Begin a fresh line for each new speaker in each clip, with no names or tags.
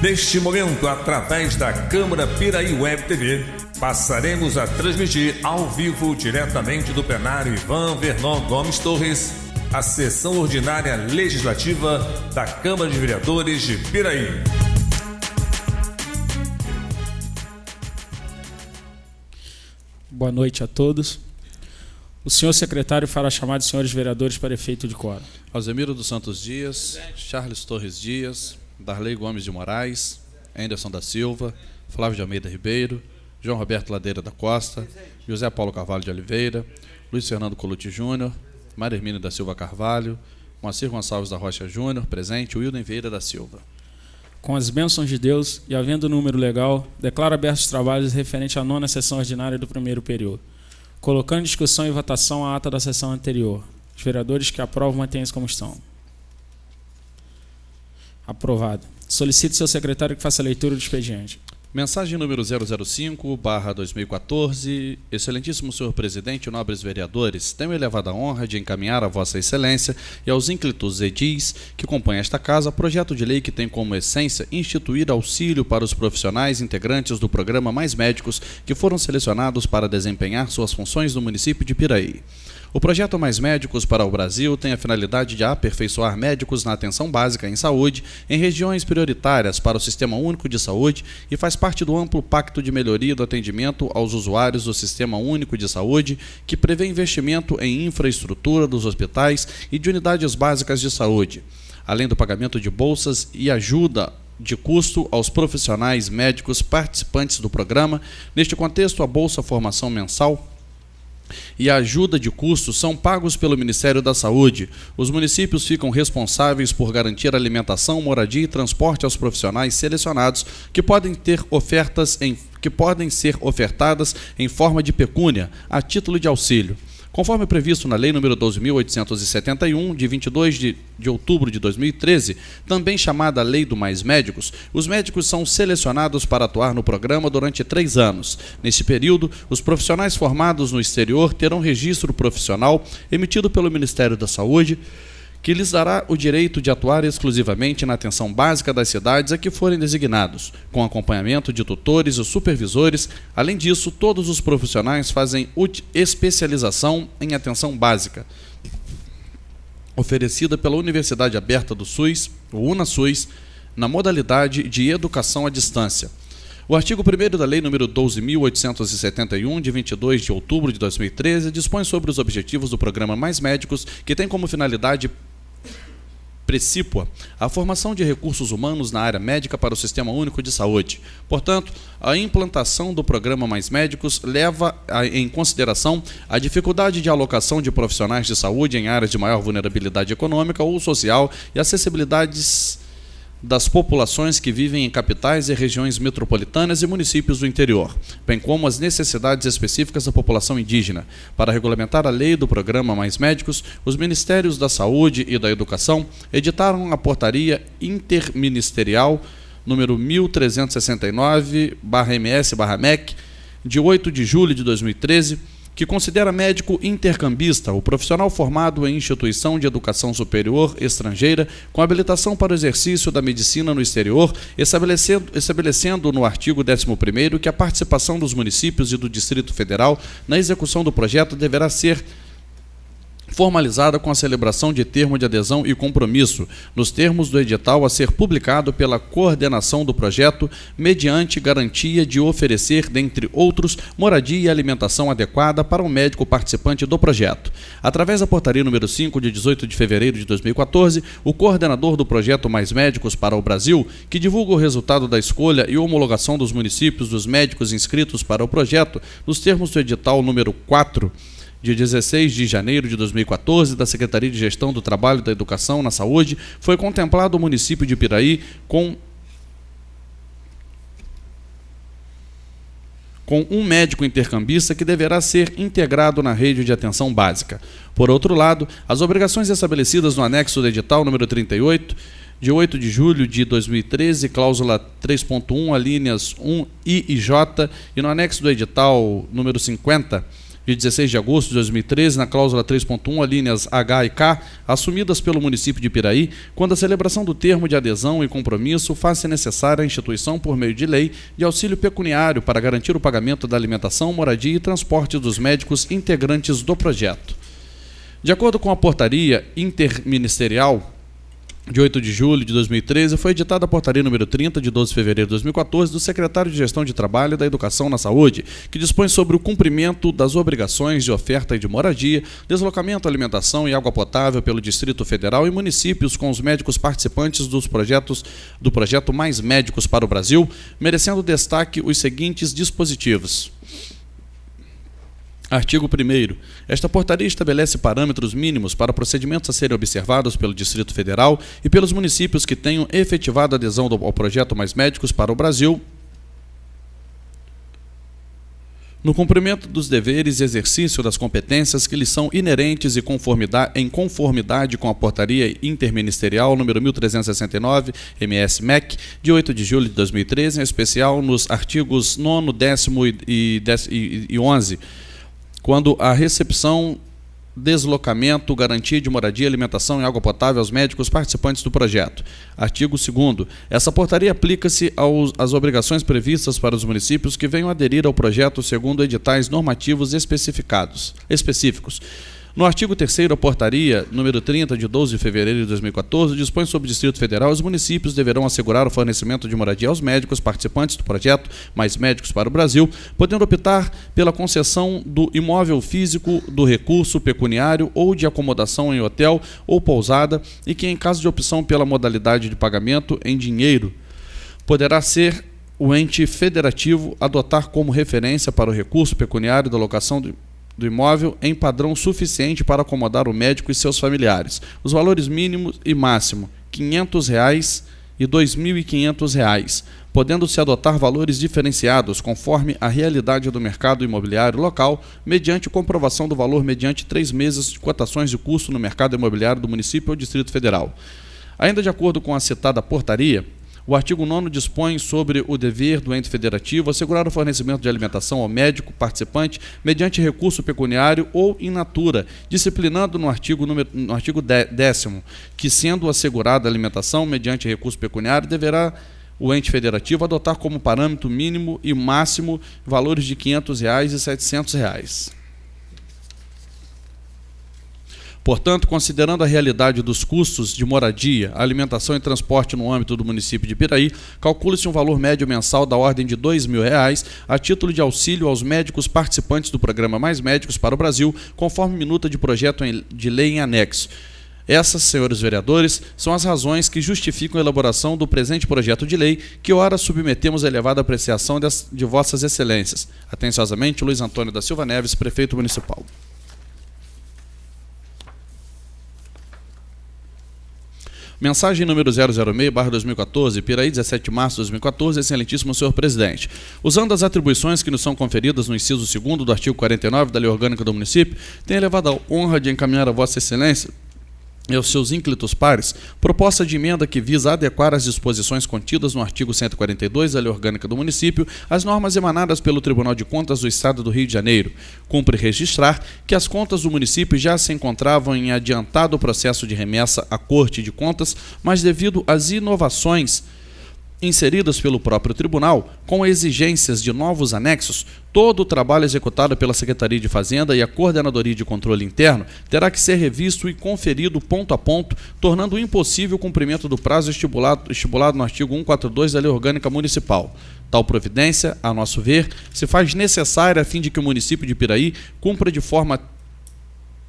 Neste momento, através da Câmara Piraí Web TV, passaremos a transmitir ao vivo, diretamente do plenário Ivan Vernon Gomes Torres, a sessão ordinária legislativa da Câmara de Vereadores de Piraí.
Boa noite a todos. O senhor secretário fará chamar de senhores vereadores para efeito de quórum.
Alzemiro dos Santos Dias, Charles Torres Dias, Darley Gomes de Moraes, Anderson da Silva, Flávio de Almeida Ribeiro, João Roberto Ladeira da Costa, José Paulo Carvalho de Oliveira, Luiz Fernando Colucci Júnior, Maria Hermínia da Silva Carvalho, Moacir Gonçalves da Rocha Júnior, presente, Wilden Vieira da Silva.
Com as bênçãos de Deus e havendo número legal, declaro abertos os trabalhos referente à 9ª sessão ordinária do primeiro período, colocando em discussão e votação a ata da sessão anterior. Os vereadores que aprovam mantenham-se como estão. Aprovado. Solicito seu secretário que faça a leitura do expediente.
Mensagem número 005/2014. Excelentíssimo senhor presidente e nobres vereadores, tenho a elevada honra de encaminhar a vossa excelência e aos ínclitos edis que compõem esta casa projeto de lei que tem como essência instituir auxílio para os profissionais integrantes do programa Mais Médicos que foram selecionados para desempenhar suas funções no município de Piraí. O projeto Mais Médicos para o Brasil tem a finalidade de aperfeiçoar médicos na atenção básica em saúde em regiões prioritárias para o Sistema Único de Saúde e faz parte do amplo pacto de melhoria do atendimento aos usuários do Sistema Único de Saúde, que prevê investimento em infraestrutura dos hospitais e de unidades básicas de saúde, além do pagamento de bolsas e ajuda de custo aos profissionais médicos participantes do programa. Neste contexto, a Bolsa Formação Mensal e a ajuda de custos são pagos pelo Ministério da Saúde. Os municípios ficam responsáveis por garantir alimentação, moradia e transporte aos profissionais selecionados que podem ser ofertadas em forma de pecúnia, a título de auxílio. Conforme previsto na Lei nº 12.871, de 22 de outubro de 2013, também chamada Lei do Mais Médicos, os médicos são selecionados para atuar no programa durante 3 anos. Nesse período, os profissionais formados no exterior terão registro profissional emitido pelo Ministério da Saúde, que lhes dará o direito de atuar exclusivamente na atenção básica das cidades a que forem designados, com acompanhamento de tutores e supervisores. Além disso, todos os profissionais fazem especialização em atenção básica, oferecida pela Universidade Aberta do SUS, o UNASUS, na modalidade de educação à distância. O artigo 1º da Lei nº 12.871, de 22 de outubro de 2013, dispõe sobre os objetivos do programa Mais Médicos, que tem como finalidade precípua a formação de recursos humanos na área médica para o Sistema Único de Saúde. Portanto, a implantação do programa Mais Médicos leva em consideração a dificuldade de alocação de profissionais de saúde em áreas de maior vulnerabilidade econômica ou social e acessibilidades das populações que vivem em capitais e regiões metropolitanas e municípios do interior, bem como as necessidades específicas da população indígena. Para regulamentar a lei do programa Mais Médicos, os Ministérios da Saúde e da Educação editaram a Portaria Interministerial número 1369/MS/MEC, de 8 de julho de 2013, que considera médico intercambista o profissional formado em instituição de educação superior estrangeira com habilitação para o exercício da medicina no exterior, estabelecendo no artigo 11º que a participação dos municípios e do Distrito Federal na execução do projeto deverá ser formalizada com a celebração de termo de adesão e compromisso, nos termos do edital a ser publicado pela coordenação do projeto, mediante garantia de oferecer, dentre outros, moradia e alimentação adequada para o médico participante do projeto. Através da Portaria número 5, de 18 de fevereiro de 2014, o coordenador do projeto Mais Médicos para o Brasil, que divulga o resultado da escolha e homologação dos municípios dos médicos inscritos para o projeto, nos termos do edital número 4, de 16 de janeiro de 2014, da Secretaria de Gestão do Trabalho e da Educação na Saúde, foi contemplado o município de Piraí com um médico intercambista que deverá ser integrado na rede de atenção básica. Por outro lado, as obrigações estabelecidas no anexo do edital número 38, de 8 de julho de 2013, cláusula 3.1, alíneas 1 I e J, e no anexo do edital número 50, de 16 de agosto de 2013, na cláusula 3.1, alíneas H e K, assumidas pelo município de Piraí, quando a celebração do termo de adesão e compromisso faça necessária a instituição, por meio de lei, de auxílio pecuniário para garantir o pagamento da alimentação, moradia e transporte dos médicos integrantes do projeto. De acordo com a portaria interministerial de 8 de julho de 2013, foi editada a portaria número 30, de 12 de fevereiro de 2014, do secretário de Gestão de Trabalho e da Educação na Saúde, que dispõe sobre o cumprimento das obrigações de oferta e de moradia, deslocamento, alimentação e água potável pelo Distrito Federal e municípios com os médicos participantes do projeto Mais Médicos para o Brasil, merecendo destaque os seguintes dispositivos. Artigo 1º. Esta portaria estabelece parâmetros mínimos para procedimentos a serem observados pelo Distrito Federal e pelos municípios que tenham efetivado adesão ao projeto Mais Médicos para o Brasil, no cumprimento dos deveres e exercício das competências que lhes são inerentes e em conformidade com a portaria interministerial número 1369, MS-MEC, de 8 de julho de 2013, em especial nos artigos 9º, 10º e 11º, quando a recepção, deslocamento, garantia de moradia, alimentação e água potável aos médicos participantes do projeto. Artigo 2º. Essa portaria aplica-se às obrigações previstas para os municípios que venham aderir ao projeto segundo editais normativos específicos. No artigo 3º, a portaria número 30, de 12 de fevereiro de 2014, dispõe sobre o Distrito Federal e os municípios deverão assegurar o fornecimento de moradia aos médicos participantes do projeto Mais Médicos para o Brasil, podendo optar pela concessão do imóvel físico, do recurso pecuniário ou de acomodação em hotel ou pousada, e que, em caso de opção pela modalidade de pagamento em dinheiro, poderá ser o ente federativo adotar como referência para o recurso pecuniário da locação do imóvel em padrão suficiente para acomodar o médico e seus familiares. Os valores mínimos e máximo, R$ 500 e R$ 2.500, podendo-se adotar valores diferenciados conforme a realidade do mercado imobiliário local, mediante comprovação do valor mediante 3 meses de cotações de custo no mercado imobiliário do município ou Distrito Federal. Ainda de acordo com a citada portaria, o artigo 9º dispõe sobre o dever do ente federativo assegurar o fornecimento de alimentação ao médico participante mediante recurso pecuniário ou in natura, disciplinando no artigo 10º que, sendo assegurada a alimentação mediante recurso pecuniário, deverá o ente federativo adotar como parâmetro mínimo e máximo valores de R$ 500 e R$ 700. Portanto, considerando a realidade dos custos de moradia, alimentação e transporte no âmbito do município de Piraí, calcula-se um valor médio mensal da ordem de R$ 2.000 a título de auxílio aos médicos participantes do programa Mais Médicos para o Brasil, conforme minuta de projeto de lei em anexo. Essas, senhores vereadores, são as razões que justificam a elaboração do presente projeto de lei, que ora submetemos à elevada apreciação de vossas excelências. Atenciosamente, Luiz Antônio da Silva Neves, prefeito municipal. Mensagem número 006/2014, Piraí, 17 de março de 2014, excelentíssimo senhor presidente. Usando as atribuições que nos são conferidas no inciso 2º do artigo 49 da Lei Orgânica do Município, tenho elevado a honra de encaminhar a vossa excelência e aos seus ínclitos pares, proposta de emenda que visa adequar as disposições contidas no artigo 142 da Lei Orgânica do Município às normas emanadas pelo Tribunal de Contas do Estado do Rio de Janeiro. Cumpre registrar que as contas do município já se encontravam em adiantado processo de remessa à Corte de Contas, mas devido às inovações inseridas pelo próprio tribunal, com exigências de novos anexos, todo o trabalho executado pela Secretaria de Fazenda e a Coordenadoria de Controle Interno terá que ser revisto e conferido ponto a ponto, tornando impossível o cumprimento do prazo estipulado no artigo 142 da Lei Orgânica Municipal. Tal providência, a nosso ver, se faz necessária a fim de que o município de Piraí cumpra de forma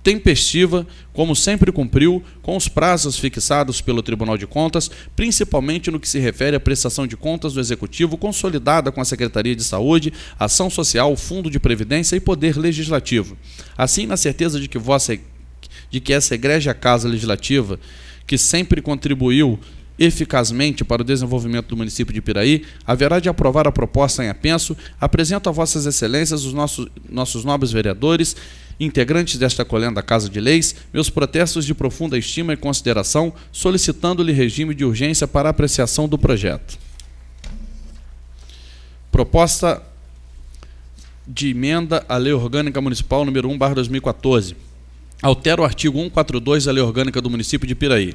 tempestiva, como sempre cumpriu, com os prazos fixados pelo Tribunal de Contas, principalmente no que se refere à prestação de contas do Executivo consolidada com a Secretaria de Saúde, Ação Social, Fundo de Previdência e Poder Legislativo. Assim, na certeza de que essa egrégia Casa Legislativa, que sempre contribuiu eficazmente para o desenvolvimento do município de Piraí, haverá de aprovar a proposta em apenso, apresento a vossas excelências, os nossos nobres vereadores, integrantes desta colenda Casa de Leis, meus protestos de profunda estima e consideração, solicitando-lhe regime de urgência para apreciação do projeto. Proposta de emenda à Lei Orgânica Municipal número 1/2014. Altera o artigo 142 da Lei Orgânica do município de Piraí.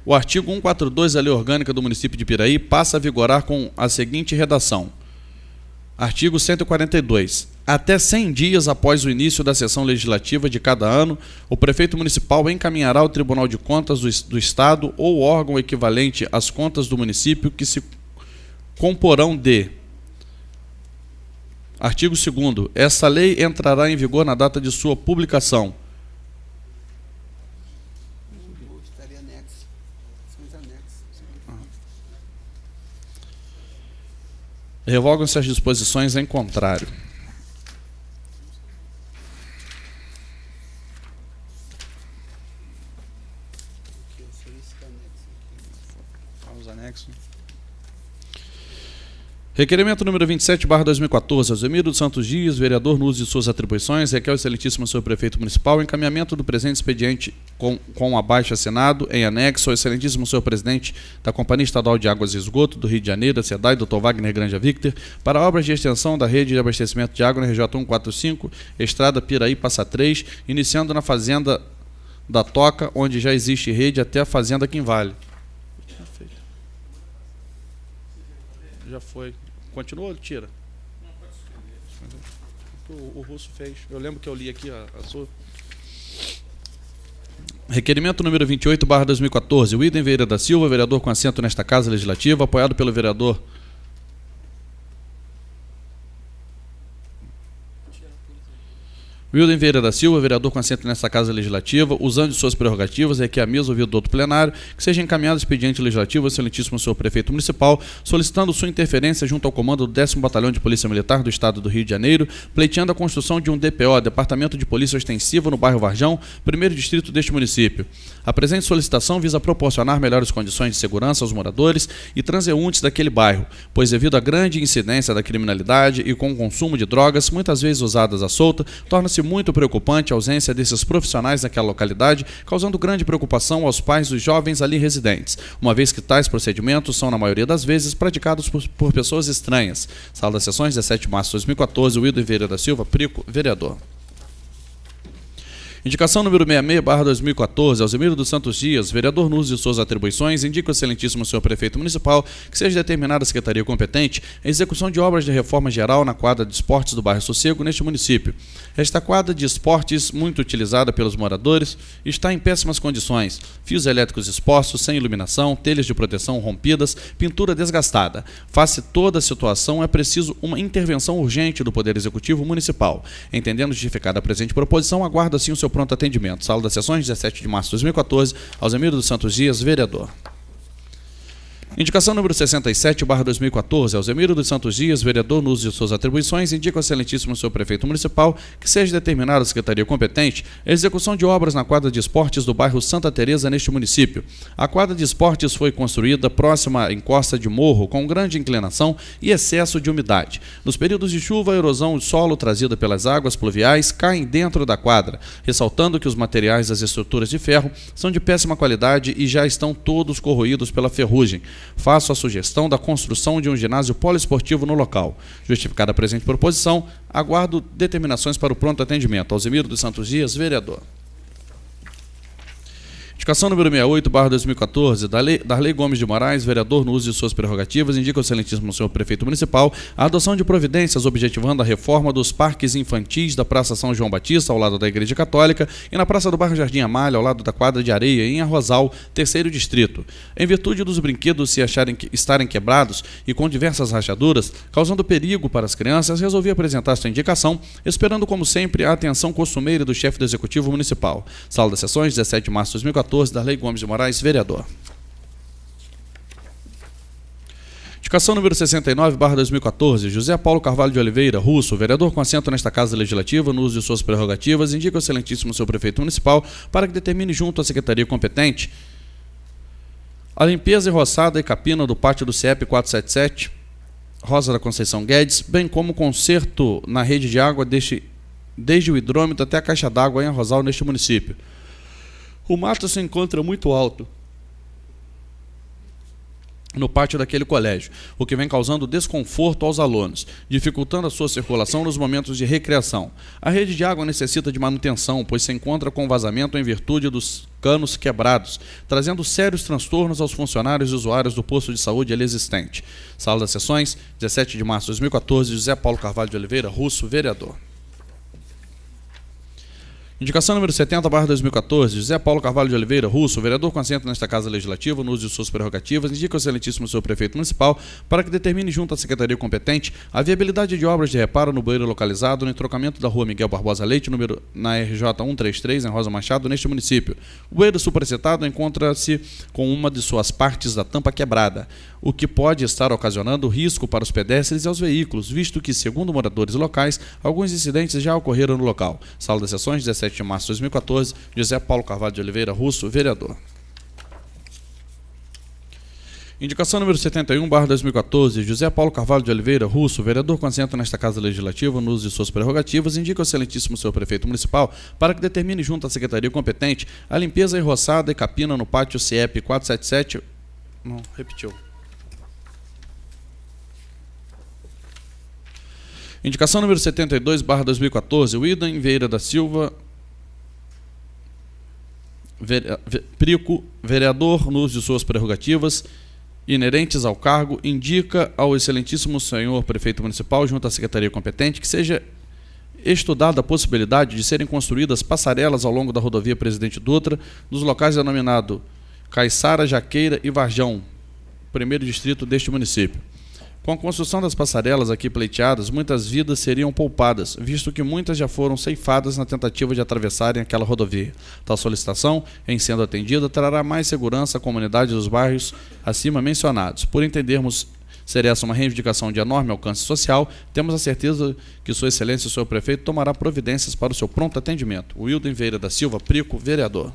O artigo 142 da Lei Orgânica do município de Piraí passa a vigorar com a seguinte redação. Artigo 142. Até 100 dias após o início da sessão legislativa de cada ano, o prefeito municipal encaminhará ao Tribunal de Contas do Estado ou órgão equivalente às contas do município que se comporão de... Artigo 2º. Essa lei entrará em vigor na data de sua publicação. Revogam-se as disposições em contrário. Os anexos. Requerimento número 27/2014, Alzemiro dos Santos Dias, vereador no uso de suas atribuições, requer ao excelentíssimo senhor prefeito municipal encaminhamento do presente expediente com abaixo assinado em anexo ao excelentíssimo senhor presidente da Companhia Estadual de Águas e Esgoto do Rio de Janeiro, da SEDAI, Dr. Wagner Granja Victor, para obras de extensão da rede de abastecimento de água na RJ 145, Estrada Piraí Passa 3, iniciando na fazenda da Toca, onde já existe rede, até a fazenda Quinvale. Já foi. Continua ou tira? O Russo fez. Eu lembro que eu li aqui a sua. Requerimento número 28/2014. Wilden Vieira da Silva, vereador com assento nesta Casa Legislativa, apoiado pelo vereador... Wilden Vieira da Silva, vereador com assento nesta Casa Legislativa, usando de suas prerrogativas, requer a mesa ouvido do outro plenário, que seja encaminhado expediente legislativo ao excelentíssimo senhor prefeito municipal, solicitando sua interferência junto ao comando do 10º Batalhão de Polícia Militar do Estado do Rio de Janeiro, pleiteando a construção de um DPO, Departamento de Polícia Ostensiva, no bairro Varjão, 1º distrito deste município. A presente solicitação visa proporcionar melhores condições de segurança aos moradores e transeuntes daquele bairro, pois devido à grande incidência da criminalidade e com o consumo de drogas, muitas vezes usadas à solta, torna-se muito preocupante a ausência desses profissionais naquela localidade, causando grande preocupação aos pais dos jovens ali residentes, uma vez que tais procedimentos são, na maioria das vezes, praticados por pessoas estranhas. Sala das Sessões, 17 de março de 2014, Wilden Vieira da Silva, Prico, vereador. Indicação número 66/2014, Alzemiro dos Santos Dias, vereador no uso de suas atribuições, indica o excelentíssimo senhor prefeito municipal que seja determinada a secretaria competente a execução de obras de reforma geral na quadra de esportes do bairro Sossego neste município. Esta quadra de esportes, muito utilizada pelos moradores, está em péssimas condições. Fios elétricos expostos, sem iluminação, telhas de proteção rompidas, pintura desgastada. Face toda a situação, é preciso uma intervenção urgente do Poder Executivo Municipal. Entendendo justificada a presente proposição, aguardo assim o seu pronto atendimento. Sala das Sessões, 17 de março de 2014, Alzemiro dos Santos Dias, vereador. Indicação número 67/2014, Alzemiro dos Santos Dias, vereador no uso de suas atribuições, indica ao excelentíssimo senhor prefeito municipal que seja determinada a secretaria competente a execução de obras na quadra de esportes do bairro Santa Teresa neste município. A quadra de esportes foi construída próxima à encosta de morro, com grande inclinação e excesso de umidade. Nos períodos de chuva, a erosão do solo trazida pelas águas pluviais cai dentro da quadra, ressaltando que os materiais das estruturas de ferro são de péssima qualidade e já estão todos corroídos pela ferrugem. Faço a sugestão da construção de um ginásio poliesportivo no local. Justificada a presente proposição, aguardo determinações para o pronto atendimento. Alzemiro dos Santos Dias, vereador. Indicação número 68/2014, Darley Gomes de Moraes, vereador no uso de suas prerrogativas, indica ao excelentíssimo senhor prefeito municipal a adoção de providências objetivando a reforma dos parques infantis da Praça São João Batista, ao lado da Igreja Católica, e na Praça do Bairro Jardim Amália, ao lado da quadra de areia, em Arrozal, 3º distrito. Em virtude dos brinquedos estarem quebrados e com diversas rachaduras, causando perigo para as crianças, resolvi apresentar esta indicação, esperando, como sempre, a atenção costumeira do chefe do Executivo Municipal. Sala das Sessões, 17 de março de 2014, Darley Gomes de Moraes, vereador. Indicação número 69/2014, José Paulo Carvalho de Oliveira, Russo, vereador com assento nesta Casa Legislativa, no uso de suas prerrogativas, indica ao excelentíssimo senhor prefeito municipal para que determine junto à secretaria competente a limpeza e roçada e capina do pátio do CEP 477, Rosa da Conceição Guedes, bem como conserto na rede de água desde o hidrômetro até a caixa d'água em Arrozal, neste município. O mato se encontra muito alto. no pátio daquele colégio, o que vem causando desconforto aos alunos, dificultando a sua circulação nos momentos de recreação. A rede de água necessita de manutenção, pois se encontra com vazamento em virtude dos canos quebrados, trazendo sérios transtornos aos funcionários e usuários do posto de saúde ali existente. Sala das Sessões, 17 de março de 2014, José Paulo Carvalho de Oliveira, Russo, vereador. Indicação número 70/2014, José Paulo Carvalho de Oliveira, Russo, vereador com assento nesta Casa Legislativa, no uso de suas prerrogativas, indica ao excelentíssimo senhor prefeito municipal para que determine junto à secretaria competente a viabilidade de obras de reparo no bueiro localizado no entrocamento da rua Miguel Barbosa Leite, na RJ 133, em Rosa Machado, neste município. O bueiro supracitado encontra-se com uma de suas partes da tampa quebrada, o que pode estar ocasionando risco para os pedestres e aos veículos, visto que, segundo moradores locais, alguns incidentes já ocorreram no local. Sala das Sessões, 17 de março de 2014, José Paulo Carvalho de Oliveira, Russo, vereador. Indicação número 71/2014, José Paulo Carvalho de Oliveira, Russo, vereador com assento nesta Casa Legislativa, no uso de suas prerrogativas, indica ao excelentíssimo senhor prefeito municipal para que determine junto à secretaria competente a limpeza e roçada e capina no pátio CIEP 477... Não, repetiu. Indicação número 72/2014, Wildan Vieira da Silva, Prico, vereador no uso de suas prerrogativas inerentes ao cargo, indica ao excelentíssimo senhor prefeito municipal, junto à secretaria competente, que seja estudada a possibilidade de serem construídas passarelas ao longo da rodovia Presidente Dutra, nos locais denominados Caiçara, Jaqueira e Varjão, primeiro distrito deste município. Com a construção das passarelas aqui pleiteadas, muitas vidas seriam poupadas, visto que muitas já foram ceifadas na tentativa de atravessarem aquela rodovia. Tal solicitação, em sendo atendida, trará mais segurança à comunidade dos bairros acima mencionados. Por entendermos ser essa uma reivindicação de enorme alcance social, temos a certeza que Sua Excelência, o senhor prefeito, tomará providências para o seu pronto atendimento. Wildan Vieira da Silva, Prico, vereador.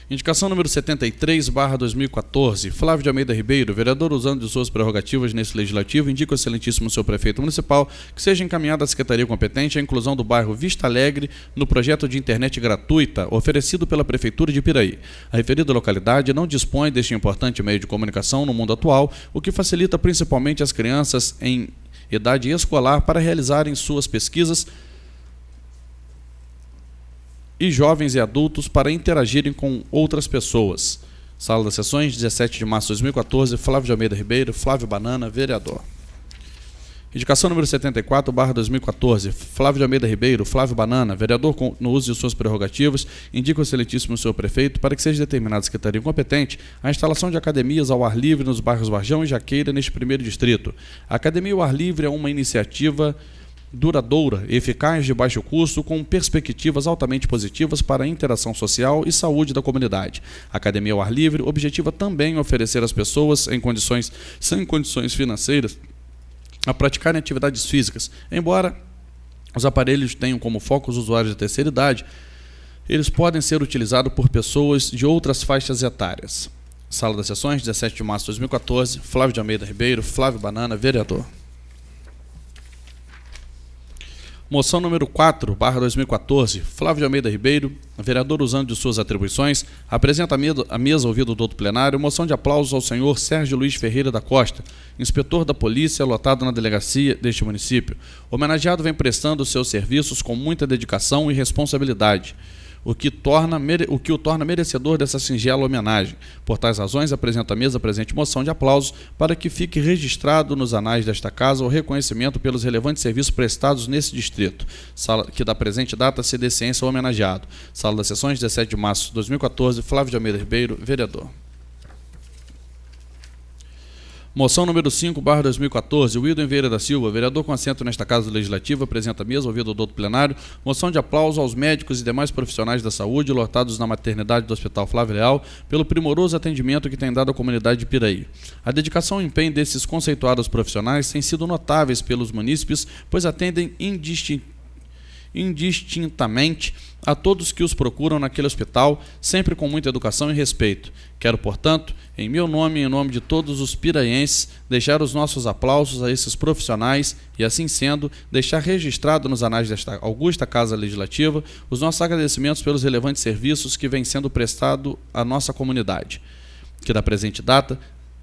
Indicação número 73/2014, Flávio de Almeida Ribeiro, vereador usando de suas prerrogativas nesse legislativo, indica ao excelentíssimo senhor prefeito municipal que seja encaminhada à secretaria competente a inclusão do bairro Vista Alegre no projeto de internet gratuita oferecido pela Prefeitura de Piraí. A referida localidade não dispõe deste importante meio de comunicação no mundo atual, o que facilita principalmente as crianças em idade escolar para realizarem suas pesquisas e jovens e adultos para interagirem com outras pessoas. Sala das Sessões, 17 de março de 2014, Flávio de Almeida Ribeiro, Flávio Banana, vereador. Indicação número 74/2014, Flávio de Almeida Ribeiro, Flávio Banana, vereador no uso de suas prerrogativas, indica ao excelentíssimo senhor prefeito para que seja determinada a secretaria competente a instalação de academias ao ar livre nos bairros Varjão e Jaqueira, neste primeiro distrito. A academia ao ar livre é uma iniciativa duradoura, eficaz, de baixo custo, com perspectivas altamente positivas para a interação social e saúde da comunidade. A academia ao ar livre objetiva também oferecer às pessoas sem condições financeiras a praticarem atividades físicas. Embora os aparelhos tenham como foco os usuários da terceira idade, eles podem ser utilizados por pessoas de outras faixas etárias. Sala das Sessões, 17 de março de 2014, Flávio de Almeida Ribeiro, Flávio Banana, vereador. Moção número 4/2014, Flávio de Almeida Ribeiro, vereador usando de suas atribuições, apresenta à mesa ouvido do outro plenário moção de aplausos ao senhor Sérgio Luiz Ferreira da Costa, inspetor da polícia lotado na delegacia deste município. O homenageado vem prestando seus serviços com muita dedicação e responsabilidade, o que o torna merecedor dessa singela homenagem. Por tais razões, apresento à mesa a presente moção de aplausos para que fique registrado nos anais desta casa o reconhecimento pelos relevantes serviços prestados nesse distrito, que da presente data se dê ciência ao homenageado. Sala das Sessões, 17 de março de 2014, Flávio de Almeida Ribeiro, vereador. Moção número 5/2014, Wildan Vieira da Silva, vereador com assento nesta Casa Legislativa, apresenta a mesa, ouvido do outro plenário, moção de aplauso aos médicos e demais profissionais da saúde lotados na maternidade do Hospital Flávio Leal pelo primoroso atendimento que tem dado à comunidade de Piraí. A dedicação e empenho desses conceituados profissionais têm sido notáveis pelos munícipes, pois atendem indistintamente a todos que os procuram naquele hospital, sempre com muita educação e respeito. Quero, portanto, em meu nome e em nome de todos os piraienses, deixar os nossos aplausos a esses profissionais e, assim sendo, deixar registrado nos anais desta augusta Casa Legislativa os nossos agradecimentos pelos relevantes serviços que vêm sendo prestados à nossa comunidade. Que, da presente data,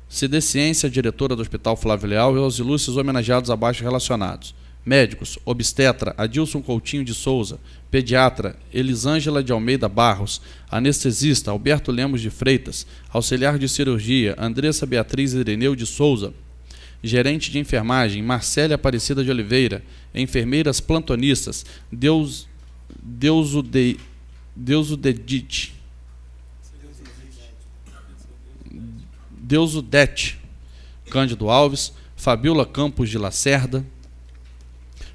se dê ciência à diretora do Hospital Flávio Leal e aos ilustres homenageados abaixo relacionados. Médicos, obstetra Adilson Coutinho de Souza, pediatra Elisângela de Almeida Barros, anestesista Alberto Lemos de Freitas, auxiliar de cirurgia Andressa Beatriz Ireneu de Souza, gerente de enfermagem Marcélia Aparecida de Oliveira, enfermeiras plantonistas Deusudete Cândido Alves, Fabiola Campos de Lacerda,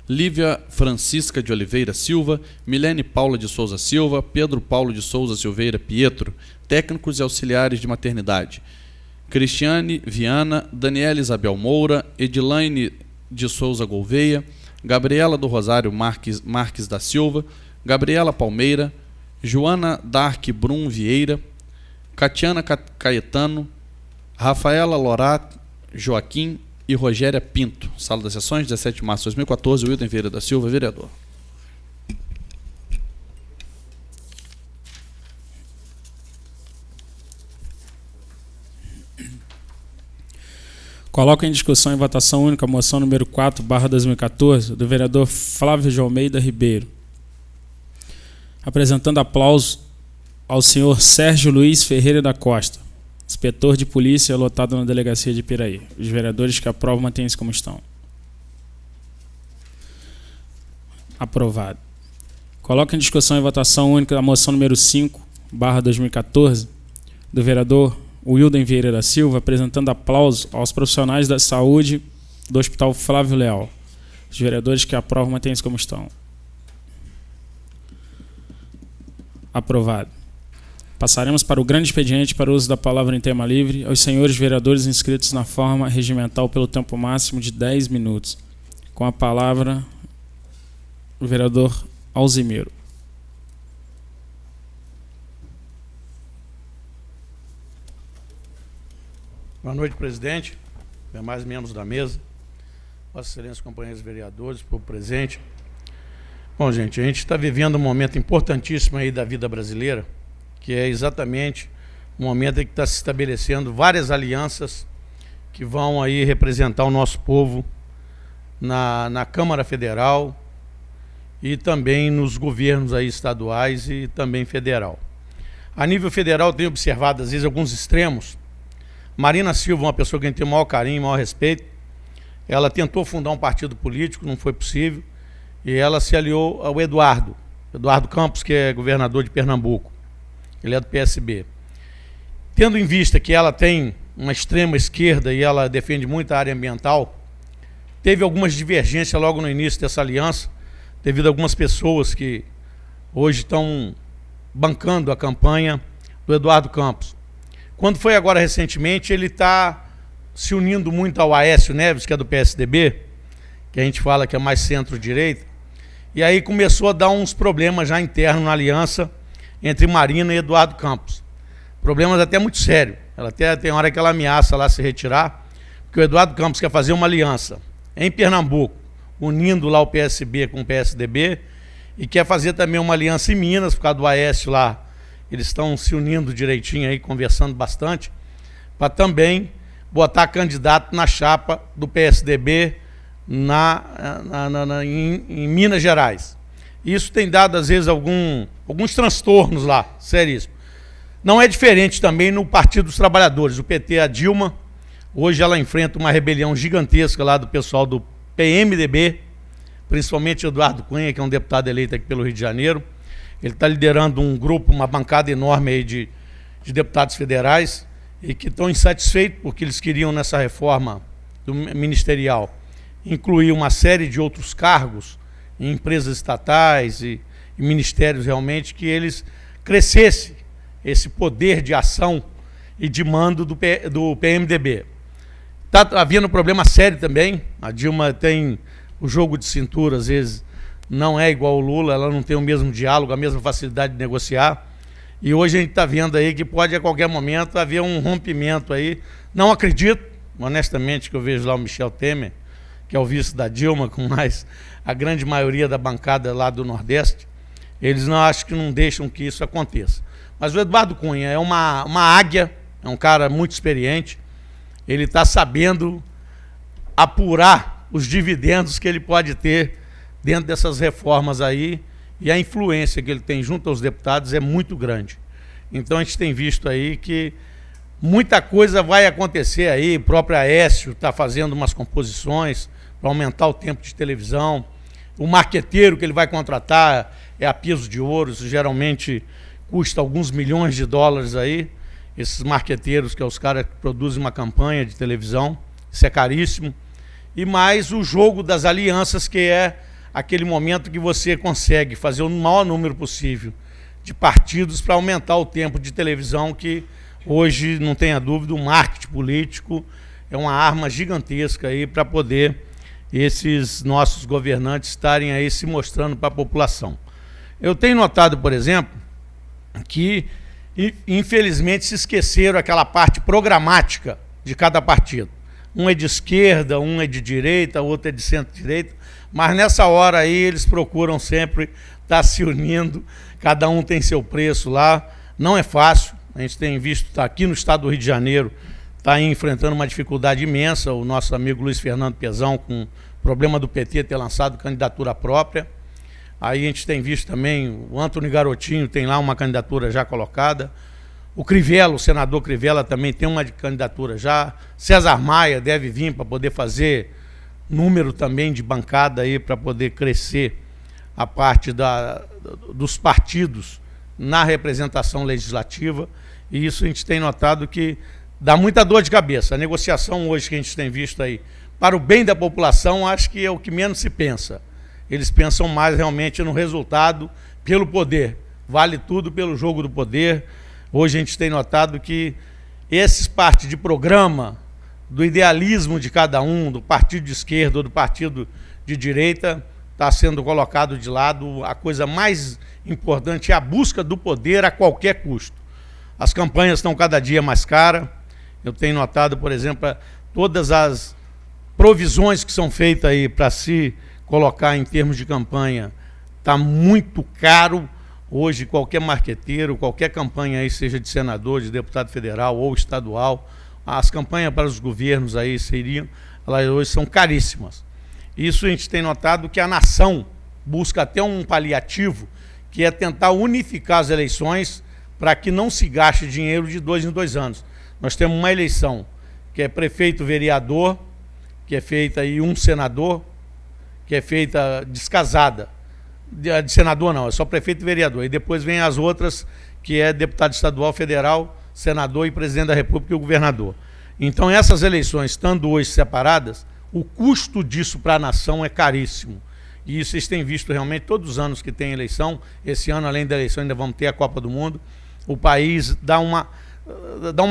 Lívia Francisca de Oliveira Silva, Milene Paula de Souza Silva, Pedro Paulo de Souza Silveira Pietro, técnicos e auxiliares de maternidade, Cristiane Viana, Daniela Isabel Moura, Edilaine de Souza Gouveia, Gabriela do Rosário Marques da Silva, Gabriela Palmeira, Joana Dark Brum Vieira, Catiana Caetano, Rafaela Lorat Joaquim e Rogéria Pinto. Sala das Sessões, 17 de março de 2014, Wilton Vieira da Silva, vereador.
Coloco em discussão e votação única a moção número 4/2014, do vereador Flávio de Almeida Ribeiro. Apresentando aplauso ao senhor Sérgio Luiz Ferreira da Costa, inspetor de polícia lotado na delegacia de Piraí. Os vereadores que aprovam mantêm-se como estão. Aprovado. Coloco em discussão e votação única a moção número 5/2014, do vereador Wilden Vieira da Silva, apresentando aplauso aos profissionais da saúde do Hospital Flávio Leal. Os vereadores que aprovam mantêm-se como estão. Aprovado. Passaremos para o grande expediente para o uso da palavra em tema livre aos senhores vereadores inscritos na forma regimental pelo tempo máximo de 10 minutos. Com a palavra, o vereador Alzimiro.
Boa noite, presidente, demais membros da mesa, Vossa Excelência, companheiros vereadores, povo presente. Bom, gente, a gente está vivendo um momento importantíssimo aí da vida brasileira, que é exatamente o momento em que está se estabelecendo várias alianças que vão aí representar o nosso povo na Câmara Federal e também nos governos aí estaduais e também federal. A nível federal, tenho observado, às vezes, alguns extremos. Marina Silva, uma pessoa que a gente tem o maior carinho, o maior respeito, ela tentou fundar um partido político, não foi possível, e ela se aliou ao Eduardo Campos, que é governador de Pernambuco. Ele é do PSB. Tendo em vista que ela tem uma extrema esquerda e ela defende muito a área ambiental, teve algumas divergências logo no início dessa aliança, devido a algumas pessoas que hoje estão bancando a campanha do Eduardo Campos. Quando foi agora recentemente, ele está se unindo muito ao Aécio Neves, que é do PSDB, que a gente fala que é mais centro-direita, e aí começou a dar uns problemas já internos na aliança entre Marina e Eduardo Campos. Problemas até muito sérios. Ela até tem hora que ela ameaça lá se retirar, porque o Eduardo Campos quer fazer uma aliança em Pernambuco, unindo lá o PSB com o PSDB, e quer fazer também uma aliança em Minas, por causa do Aécio lá. Eles estão se unindo direitinho aí, conversando bastante, para também botar candidato na chapa do PSDB em Minas Gerais. Isso tem dado, às vezes, alguns transtornos lá, seríssimo. Não é diferente também no Partido dos Trabalhadores. O PT, a Dilma, hoje ela enfrenta uma rebelião gigantesca lá do pessoal do PMDB, principalmente Eduardo Cunha, que é um deputado eleito aqui pelo Rio de Janeiro. Ele está liderando um grupo, uma bancada enorme aí de deputados federais e que estão insatisfeitos porque eles queriam, nessa reforma ministerial, incluir uma série de outros cargos em empresas estatais e ministérios realmente, que eles crescessem esse poder de ação e de mando do PMDB. Está havendo um problema sério também. A Dilma tem o jogo de cintura, às vezes, não é igual ao Lula, ela não tem o mesmo diálogo, a mesma facilidade de negociar. E hoje a gente está vendo aí que pode a qualquer momento haver um rompimento aí. Não acredito, honestamente, que eu vejo lá o Michel Temer, que é o vice da Dilma, com mais a grande maioria da bancada lá do Nordeste, eles não acham que não deixam que isso aconteça. Mas o Eduardo Cunha é uma águia, é um cara muito experiente, ele está sabendo apurar os dividendos que ele pode ter dentro dessas reformas aí, e a influência que ele tem junto aos deputados é muito grande. Então a gente tem visto aí que muita coisa vai acontecer aí, o próprio Aécio está fazendo umas composições para aumentar o tempo de televisão, o marqueteiro que ele vai contratar é a piso de ouro, isso geralmente custa alguns milhões de dólares aí, esses marqueteiros, que é os caras que produzem uma campanha de televisão, isso é caríssimo. E mais o jogo das alianças, que é aquele momento que você consegue fazer o maior número possível de partidos para aumentar o tempo de televisão, que hoje, não tenha dúvida, o marketing político é uma arma gigantesca aí para poder esses nossos governantes estarem aí se mostrando para a população. Eu tenho notado, por exemplo, que infelizmente se esqueceram aquela parte programática de cada partido. Um é de esquerda, um é de direita, outro é de centro-direita, mas nessa hora aí eles procuram sempre estar se unindo, cada um tem seu preço lá, não é fácil, a gente tem visto, tá aqui no estado do Rio de Janeiro, está enfrentando uma dificuldade imensa, o nosso amigo Luiz Fernando Pezão, com o problema do PT ter lançado candidatura própria. Aí a gente tem visto também, o Antônio Garotinho tem lá uma candidatura já colocada, o Crivella, o senador Crivella também tem uma candidatura já, César Maia deve vir para poder fazer número também de bancada aí, para poder crescer a parte dos partidos na representação legislativa, e isso a gente tem notado que dá muita dor de cabeça. A negociação hoje que a gente tem visto aí, para o bem da população, acho que é o que menos se pensa. Eles pensam mais realmente no resultado, pelo poder. Vale tudo pelo jogo do poder. Hoje a gente tem notado que esses partes de programa, do idealismo de cada um, do partido de esquerda ou do partido de direita, está sendo colocado de lado. A coisa mais importante é a busca do poder a qualquer custo. As campanhas estão cada dia mais caras. Eu tenho notado, por exemplo, todas as provisões que são feitas aí para se colocar em termos de campanha, está muito caro. Hoje, qualquer marqueteiro, qualquer campanha aí, seja de senador, de deputado federal ou estadual, as campanhas para os governos aí elas hoje são caríssimas. Isso a gente tem notado que a nação busca até um paliativo, que é tentar unificar as eleições para que não se gaste dinheiro de 2 em 2 anos. Nós temos uma eleição que é prefeito-vereador, que é feita aí um senador, que é feita descasada. De senador não, é só prefeito e vereador. E depois vem as outras, que é deputado estadual, federal, senador e presidente da República e o governador. Então essas eleições, estando hoje separadas, o custo disso para a nação é caríssimo. E isso vocês têm visto realmente todos os anos que tem eleição. Esse ano, além da eleição, ainda vamos ter a Copa do Mundo. O país dá uma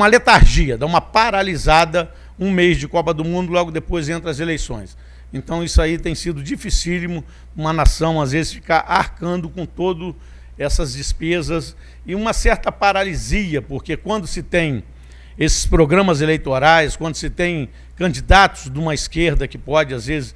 letargia, dá uma paralisada, um mês de Copa do Mundo, logo depois entra as eleições. Então isso aí tem sido dificílimo, uma nação às vezes ficar arcando com todas essas despesas e uma certa paralisia, porque quando se tem esses programas eleitorais, quando se tem candidatos de uma esquerda que pode às vezes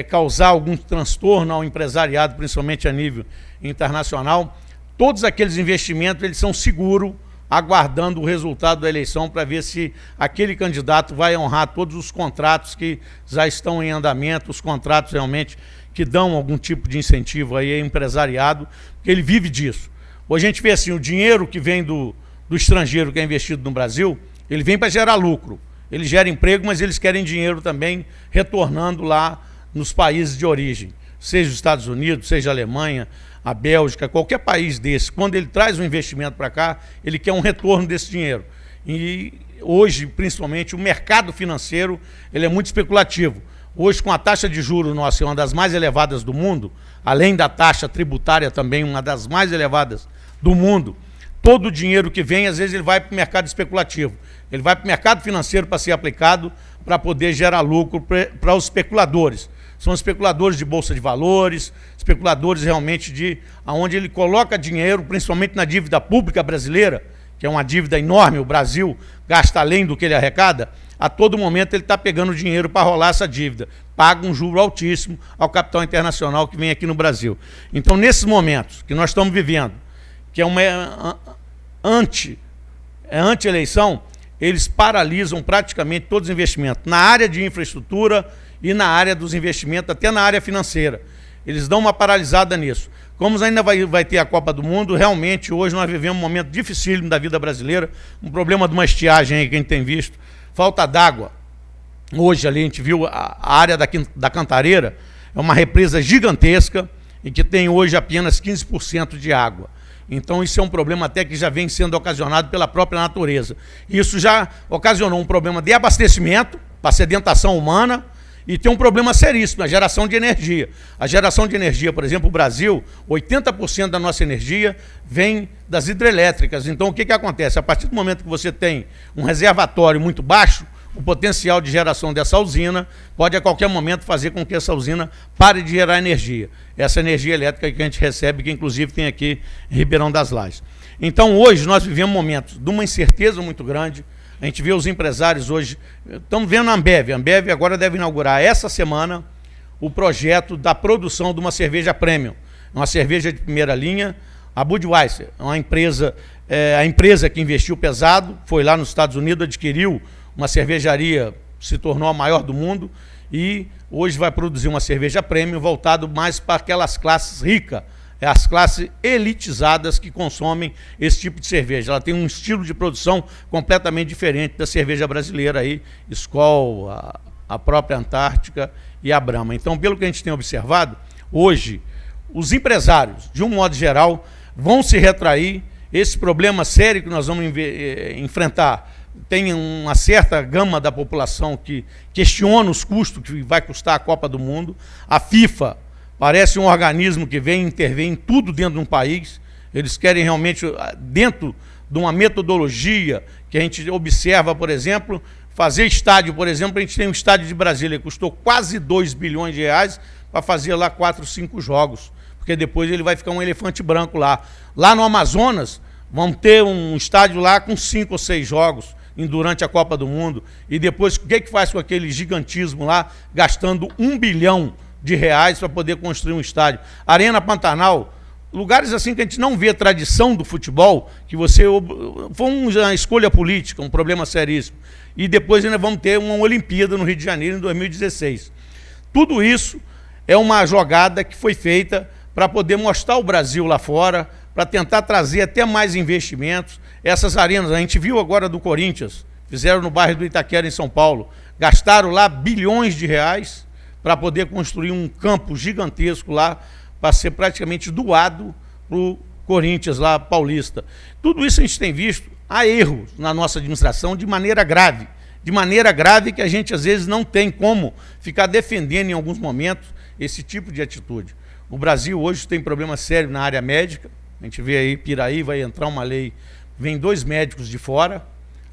causar algum transtorno ao empresariado, principalmente a nível internacional, todos aqueles investimentos eles são seguros, aguardando o resultado da eleição para ver se aquele candidato vai honrar todos os contratos que já estão em andamento, os contratos realmente que dão algum tipo de incentivo aí ao empresariado, porque ele vive disso. Hoje a gente vê assim, o dinheiro que vem do estrangeiro que é investido no Brasil, ele vem para gerar lucro, ele gera emprego, mas eles querem dinheiro também retornando lá nos países de origem, seja os Estados Unidos, seja a Alemanha, a Bélgica, qualquer país desse, quando ele traz um investimento para cá, ele quer um retorno desse dinheiro. E hoje, principalmente, o mercado financeiro ele é muito especulativo. Hoje, com a taxa de juros nossa, uma das mais elevadas do mundo, além da taxa tributária também, uma das mais elevadas do mundo, todo o dinheiro que vem, às vezes, ele vai para o mercado especulativo. Ele vai para o mercado financeiro para ser aplicado, para poder gerar lucro para os especuladores. são especuladores de bolsa de valores, especuladores realmente onde ele coloca dinheiro, principalmente na dívida pública brasileira, que é uma dívida enorme, o Brasil gasta além do que ele arrecada, a todo momento ele está pegando dinheiro para rolar essa dívida, paga um juro altíssimo ao capital internacional que vem aqui no Brasil. Então, nesses momentos que nós estamos vivendo, que é uma anti-eleição, eles paralisam praticamente todos os investimentos, na área de infraestrutura e na área dos investimentos, até na área financeira. Eles dão uma paralisada nisso. Como ainda vai ter a Copa do Mundo, realmente hoje nós vivemos um momento dificílimo da vida brasileira, um problema de uma estiagem aí que a gente tem visto, falta d'água. Hoje ali a gente viu a área da Cantareira, é uma represa gigantesca e que tem hoje apenas 15% de água. Então isso é um problema até que já vem sendo ocasionado pela própria natureza. Isso já ocasionou um problema de abastecimento, para sedentação humana, e tem um problema seríssimo, a geração de energia. A geração de energia, por exemplo, o Brasil, 80% da nossa energia vem das hidrelétricas. Então o que acontece? A partir do momento que você tem um reservatório muito baixo, o potencial de geração dessa usina pode a qualquer momento fazer com que essa usina pare de gerar energia. Essa energia elétrica que a gente recebe, que inclusive tem aqui em Ribeirão das Lajes. Então hoje nós vivemos momentos de uma incerteza muito grande. A gente vê os empresários hoje, estamos vendo a Ambev agora deve inaugurar essa semana o projeto da produção de uma cerveja premium, uma cerveja de primeira linha, a Budweiser, uma empresa, a empresa que investiu pesado, foi lá nos Estados Unidos, adquiriu uma cervejaria, se tornou a maior do mundo, e hoje vai produzir uma cerveja premium voltado mais para aquelas classes ricas, as classes elitizadas que consomem esse tipo de cerveja. Ela tem um estilo de produção completamente diferente da cerveja brasileira aí, Skol, a própria Antártica e a Brahma. Então, pelo que a gente tem observado, hoje, os empresários, de um modo geral, vão se retrair. Esse problema sério que nós vamos enfrentar, tem uma certa gama da população que questiona os custos que vai custar a Copa do Mundo. A FIFA parece um organismo que vem intervir em tudo dentro de um país. Eles querem realmente, dentro de uma metodologia que a gente observa, por exemplo, fazer estádio, por exemplo, a gente tem um estádio de Brasília, que custou quase 2 bilhões de reais para fazer lá 4, 5 jogos, porque depois ele vai ficar um elefante branco lá. Lá no Amazonas, vamos ter um estádio lá com 5 ou 6 jogos durante a Copa do Mundo, e depois o que faz com aquele gigantismo lá, gastando 1 bilhão de reais para poder construir um estádio. Arena Pantanal, lugares assim que a gente não vê tradição do futebol, que foi uma escolha política, um problema seríssimo. E depois ainda vamos ter uma Olimpíada no Rio de Janeiro em 2016. Tudo isso é uma jogada que foi feita para poder mostrar o Brasil lá fora, para tentar trazer até mais investimentos. Essas arenas, a gente viu agora do Corinthians, fizeram no bairro do Itaquera, em São Paulo, gastaram lá bilhões de reais para poder construir um campo gigantesco lá, para ser praticamente doado para o Corinthians lá, paulista. Tudo isso a gente tem visto, há erros na nossa administração de maneira grave que a gente às vezes não tem como ficar defendendo em alguns momentos esse tipo de atitude. O Brasil hoje tem problema sério na área médica, a gente vê aí Piraí, vai entrar uma lei, vem 2 médicos de fora,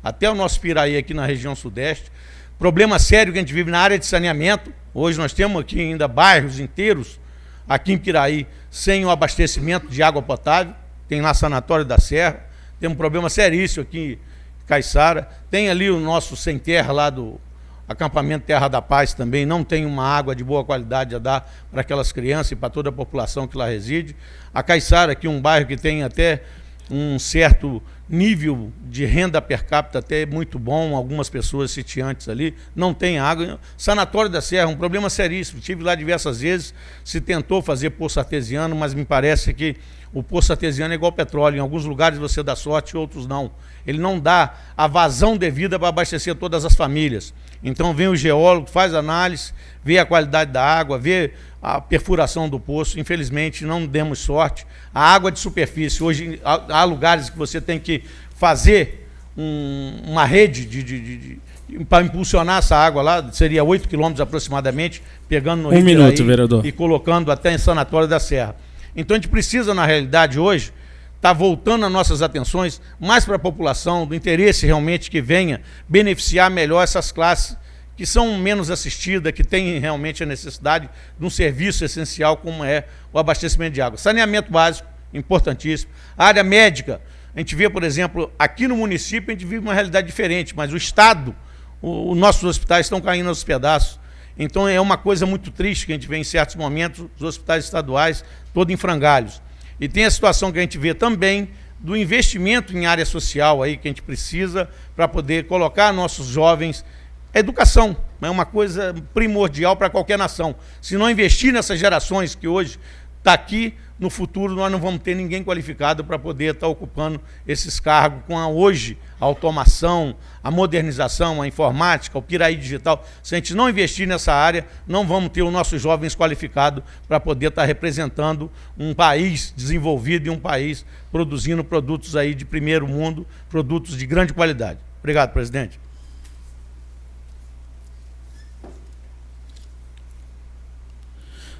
até o nosso Piraí aqui na região sudeste. Problema sério que a gente vive na área de saneamento. Hoje nós temos aqui ainda bairros inteiros, aqui em Piraí, sem o abastecimento de água potável. Tem lá Sanatório da Serra, tem um problema seríssimo aqui em Caiçara. Tem ali o nosso Sem Terra lá do acampamento Terra da Paz também, não tem uma água de boa qualidade a dar para aquelas crianças e para toda a população que lá reside. A Caiçara, aqui um bairro que tem até um certo nível de renda per capita até muito bom, algumas pessoas sitiantes ali, não tem água. Sanatório da Serra, um problema seríssimo, estive lá diversas vezes, se tentou fazer poço artesiano, mas me parece que o poço artesiano é igual petróleo, em alguns lugares você dá sorte, outros não. Ele não dá a vazão devida para abastecer todas as famílias. Então vem o geólogo, faz análise, vê a qualidade da água, vê a perfuração do poço. Infelizmente não demos sorte. A água de superfície, hoje há lugares que você tem que fazer uma rede para impulsionar essa água lá, seria 8 quilômetros aproximadamente, pegando no Rio
minuto, vereador,
e colocando até em Sanatório da Serra. Então a gente precisa, na realidade, hoje, estar voltando as nossas atenções mais para a população, do interesse realmente que venha beneficiar melhor essas classes que são menos assistidas, que têm realmente a necessidade de um serviço essencial como é o abastecimento de água. Saneamento básico, importantíssimo. A área médica, a gente vê, por exemplo, aqui no município a gente vive uma realidade diferente, mas o Estado, os nossos hospitais estão caindo aos pedaços. Então é uma coisa muito triste que a gente vê em certos momentos, os hospitais estaduais todos em frangalhos. E tem a situação que a gente vê também do investimento em área social aí que a gente precisa para poder colocar nossos jovens. Educação é uma coisa primordial para qualquer nação. Se não investir nessas gerações que hoje está aqui, no futuro nós não vamos ter ninguém qualificado para poder estar ocupando esses cargos com hoje a automação, a modernização, a informática, o Piraí digital. Se a gente não investir nessa área, não vamos ter os nossos jovens qualificados para poder estar representando um país desenvolvido e um país produzindo produtos aí de primeiro mundo, produtos de grande qualidade. Obrigado, presidente.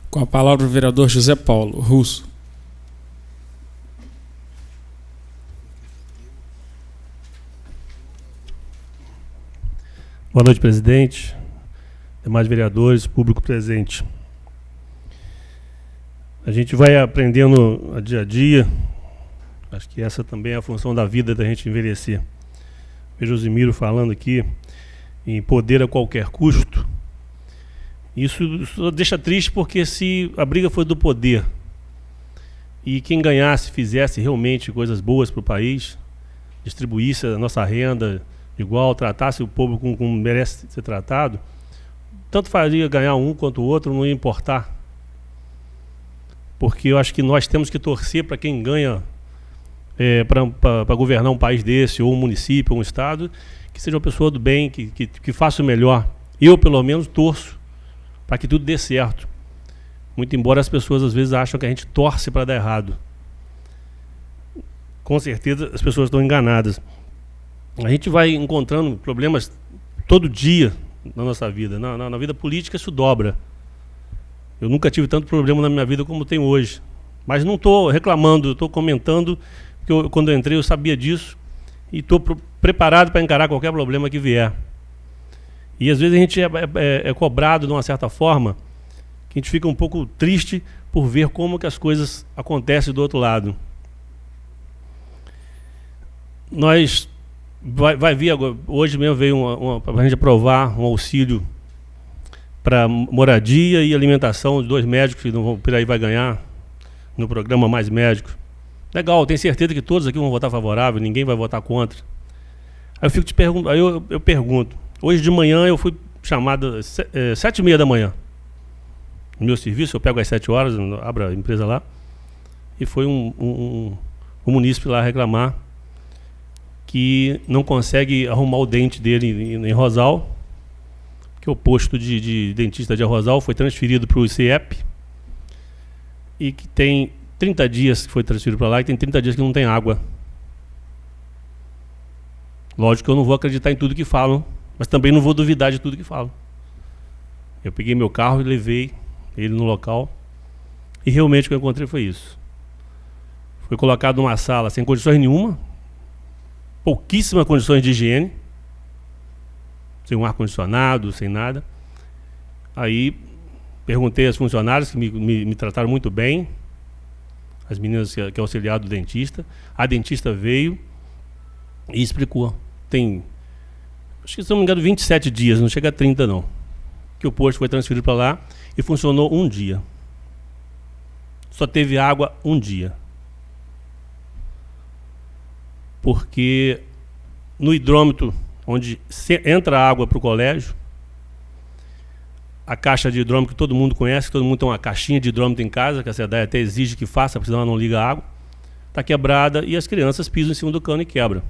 Com a palavra o vereador José Paulo Russo.
Boa noite, presidente, demais vereadores, público presente. A gente vai aprendendo a dia a dia, acho que essa também é a função da vida, da gente envelhecer. Vejo o Josimiro falando aqui em poder a qualquer custo. Isso deixa triste porque se a briga foi do poder e quem ganhasse fizesse realmente coisas boas para o país, distribuísse a nossa renda igual, tratasse o povo como merece ser tratado, tanto faria ganhar um quanto o outro, não ia importar. Porque eu acho que nós temos que torcer para quem ganha para governar um país desse, ou um município, ou um estado, que seja uma pessoa do bem, que faça o melhor. Eu, pelo menos, torço para que tudo dê certo. Muito embora as pessoas às vezes acham que a gente torce para dar errado. Com certeza as pessoas estão enganadas. A gente vai encontrando problemas todo dia na nossa vida. Na vida política isso dobra. Eu nunca tive tanto problema na minha vida como tenho hoje. Mas não estou reclamando, estou comentando, porque quando eu entrei eu sabia disso e estou preparado para encarar qualquer problema que vier. E às vezes a gente é cobrado de uma certa forma que a gente fica um pouco triste por ver como que as coisas acontecem do outro lado. Nós vai vir agora, hoje mesmo veio para a gente aprovar um auxílio para moradia e alimentação de 2 médicos que o Piraí vai ganhar no programa Mais Médicos. Legal, tenho certeza que todos aqui vão votar favorável, ninguém vai votar contra. Aí eu fico te perguntando, aí eu pergunto, hoje de manhã eu fui chamado 7h30 da manhã. No meu serviço, eu pego às 7 horas, abro a empresa lá, e foi um munícipe lá reclamar que não consegue arrumar o dente dele em Rosal, que o posto de dentista de Rosal foi transferido para o ICEP, e que tem 30 dias que foi transferido para lá, e tem 30 dias que não tem água. Lógico que eu não vou acreditar em tudo que falam, mas também não vou duvidar de tudo que falam. Eu peguei meu carro e levei ele no local, e realmente o que eu encontrei foi isso. Foi colocado numa sala sem condições nenhuma, pouquíssimas condições de higiene, sem um ar-condicionado, sem nada. Aí perguntei às funcionárias que me trataram muito bem, as meninas que auxiliaram do dentista. A dentista veio e explicou. Tem, acho que se não me engano, 27 dias, não chega a 30 não, que o posto foi transferido para lá e funcionou um dia. Só teve água um dia. Porque no hidrômetro, onde entra a água para o colégio, a caixa de hidrômetro que todo mundo conhece, todo mundo tem uma caixinha de hidrômetro em casa, que a SEDAI até exige que faça, porque senão ela não liga a água, está quebrada e as crianças pisam em cima do cano e quebram.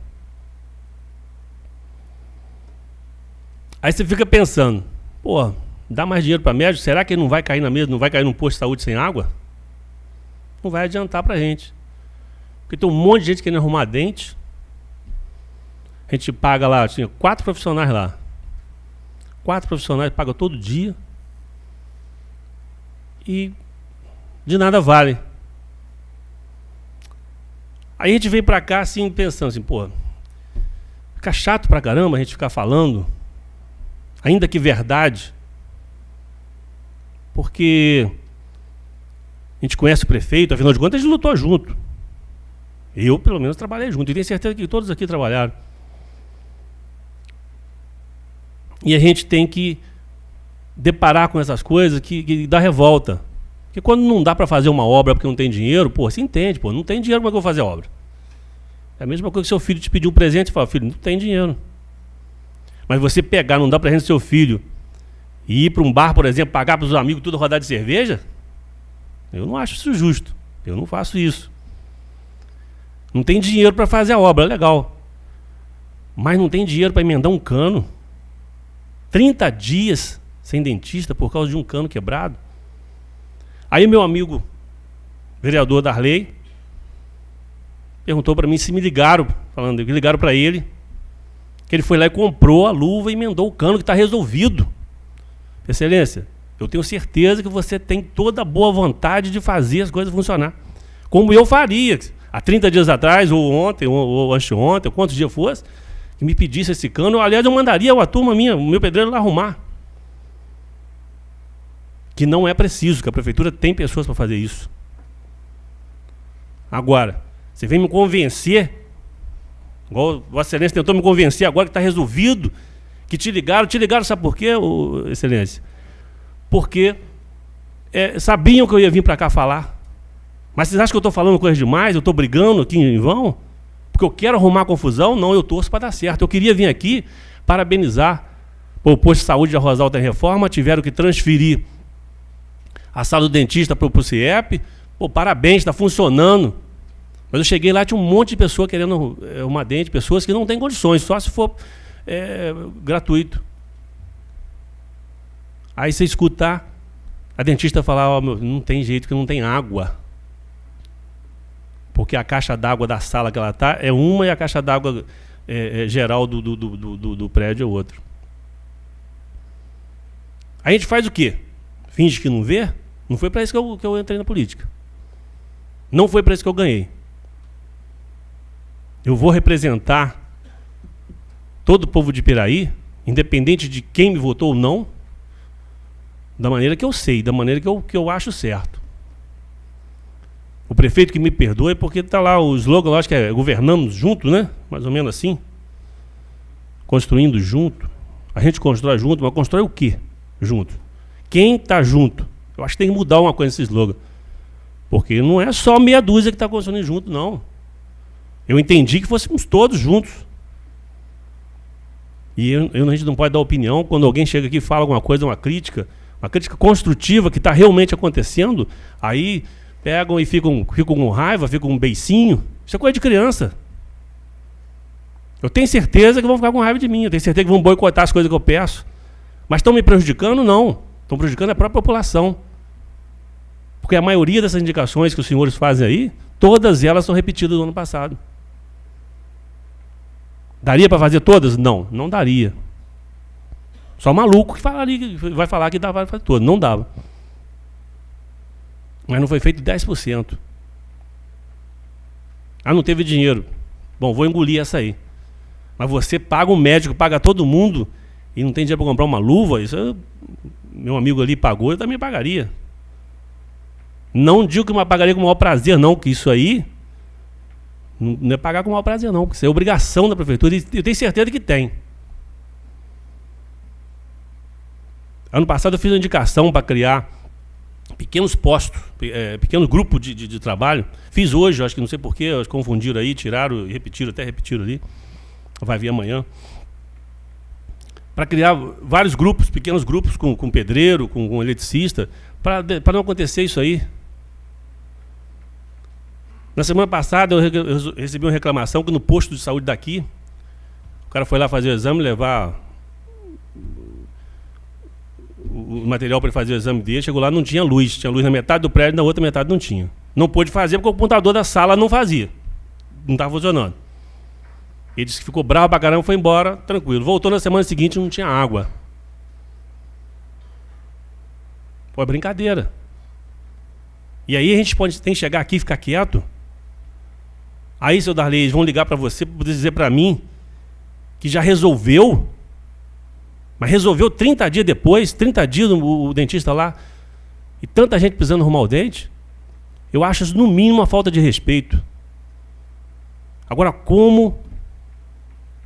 Aí você fica pensando, pô, dá mais dinheiro para médico, será que ele não vai cair na mesa, não vai cair num posto de saúde sem água? Não vai adiantar para a gente. Porque tem um monte de gente querendo arrumar dente. A gente paga lá, tinha 4 profissionais lá. 4 profissionais pagam todo dia. E de nada vale. Aí a gente veio pra cá assim, pensando assim, pô, fica chato pra caramba a gente ficar falando ainda que verdade, porque a gente conhece o prefeito, afinal de contas, a gente lutou junto. Eu, pelo menos, trabalhei junto, e tenho certeza que todos aqui trabalharam. E a gente tem que deparar com essas coisas que dá revolta. Porque quando não dá para fazer uma obra porque não tem dinheiro, pô, você entende, pô, não tem dinheiro, como é que eu vou fazer a obra? É a mesma coisa que seu filho te pedir um presente e falar, filho, não tem dinheiro. Mas você pegar, não dá presente do seu filho e ir para um bar, por exemplo, pagar para os amigos tudo rodar de cerveja, eu não acho isso justo. Eu não faço isso. Não tem dinheiro para fazer a obra, legal. Mas não tem dinheiro para emendar um cano. 30 dias sem dentista por causa de um cano quebrado. Aí meu amigo, vereador Darley, perguntou para mim se me ligaram, falando que ligaram para ele, que ele foi lá e comprou a luva e emendou o cano, que está resolvido. Excelência, eu tenho certeza que você tem toda a boa vontade de fazer as coisas funcionar. Como eu faria, há 30 dias atrás, ou ontem, ou anteontem, ou quantos dias fosse, que me pedisse esse cano. Aliás, eu mandaria a turma minha, o meu pedreiro lá arrumar. Que não é preciso, que a prefeitura tem pessoas para fazer isso. Agora, você vem me convencer, igual Vossa Excelência tentou me convencer agora que está resolvido, que te ligaram, sabe por quê, Excelência? Porque sabiam que eu ia vir para cá falar. Mas vocês acham que eu estou falando coisa demais? Eu estou brigando aqui em vão? Porque eu quero arrumar confusão? Não, eu torço para dar certo. Eu queria vir aqui parabenizar o posto de saúde de Arrozal tem reforma, tiveram que transferir a sala do dentista para o CIEP. Pô, parabéns, está funcionando. Mas eu cheguei lá, tinha um monte de pessoas querendo uma dente, pessoas que não têm condições, só se for gratuito. Aí você escutar a dentista falar, oh, não tem jeito, que não tem água. Porque a caixa d'água da sala que ela está é uma e a caixa d'água geral do prédio é outra. A gente faz o quê? Finge que não vê? Não foi para isso que eu entrei na política. Não foi para isso que eu ganhei. Eu vou representar todo o povo de Piraí, independente de quem me votou ou não, da maneira que eu sei, da maneira que eu acho certo. O prefeito que me perdoe, porque está lá o slogan, acho que é governamos junto, né? Mais ou menos assim. Construindo junto. A gente constrói junto, mas constrói o quê junto? Quem está junto? Eu acho que tem que mudar uma coisa nesse slogan. Porque não é só meia dúzia que está construindo junto, não. Eu entendi que fôssemos todos juntos. E a gente não pode dar opinião quando alguém chega aqui e fala alguma coisa, uma crítica construtiva que está realmente acontecendo, aí pegam e ficam com raiva, ficam com um beicinho. Isso é coisa de criança. Eu tenho certeza que vão ficar com raiva de mim, eu tenho certeza que vão boicotar as coisas que eu peço. Mas estão me prejudicando? Não. Estão prejudicando a própria população. Porque a maioria dessas indicações que os senhores fazem aí, todas elas são repetidas do ano passado. Daria para fazer todas? Não, não daria. Só maluco que vai falar que dava para fazer todas. Não dava. Mas não foi feito 10%. Ah, não teve dinheiro. Bom, vou engolir essa aí. Mas você paga um médico, paga todo mundo e não tem dinheiro para comprar uma luva, isso meu amigo ali pagou, eu também pagaria. Não digo que eu pagaria com o maior prazer, não, que isso aí não é pagar com o maior prazer, não, porque isso é obrigação da prefeitura e eu tenho certeza que tem. Ano passado eu fiz uma indicação para criar pequenos postos, pequenos grupos de trabalho. Fiz hoje, acho que não sei porquê, confundiram aí, tiraram e repetiram, até repetiram ali. Vai vir amanhã. Para criar vários grupos, pequenos grupos com pedreiro, com eletricista, para não acontecer isso aí. Na semana passada eu recebi uma reclamação que no posto de saúde daqui, o cara foi lá fazer o exame, levar o material para ele fazer o exame dele, chegou lá, não tinha luz. Tinha luz na metade do prédio, na outra metade não tinha. Não pôde fazer porque o computador da sala não fazia. Não estava funcionando. Ele disse que ficou bravo pra caramba, foi embora, tranquilo. Voltou na semana seguinte e não tinha água. Pô, é brincadeira. E aí a gente tem que chegar aqui e ficar quieto. Aí, seu Darley, eles vão ligar para você para dizer para mim que já resolveu. Mas resolveu 30 dias depois, 30 dias o dentista lá, e tanta gente precisando arrumar o dente. Eu acho isso, no mínimo, uma falta de respeito. Agora, como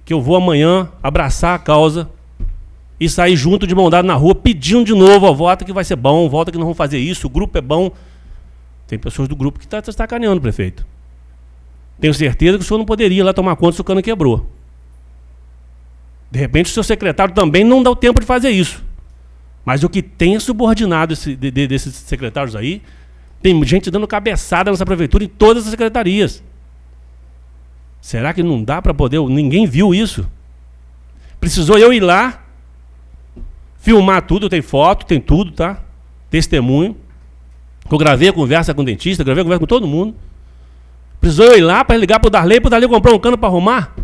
que eu vou amanhã abraçar a causa e sair junto de mão dada na rua pedindo de novo, ó, volta que vai ser bom, volta que nós vamos fazer isso, o grupo é bom. Tem pessoas do grupo que estão sacaneando, prefeito. Tenho certeza que o senhor não poderia ir lá tomar conta se o cano quebrou. De repente o seu secretário também não dá o tempo de fazer isso. Mas o que tem subordinado desses secretários aí, tem gente dando cabeçada nessa prefeitura em todas as secretarias. Será que não dá para poder... Ninguém viu isso. Precisou eu ir lá, filmar tudo, tem foto, tem tudo, tá? Testemunho. Eu gravei a conversa com o dentista, gravei a conversa com todo mundo. Precisou eu ir lá para ligar para o Darley comprar um cano para arrumar?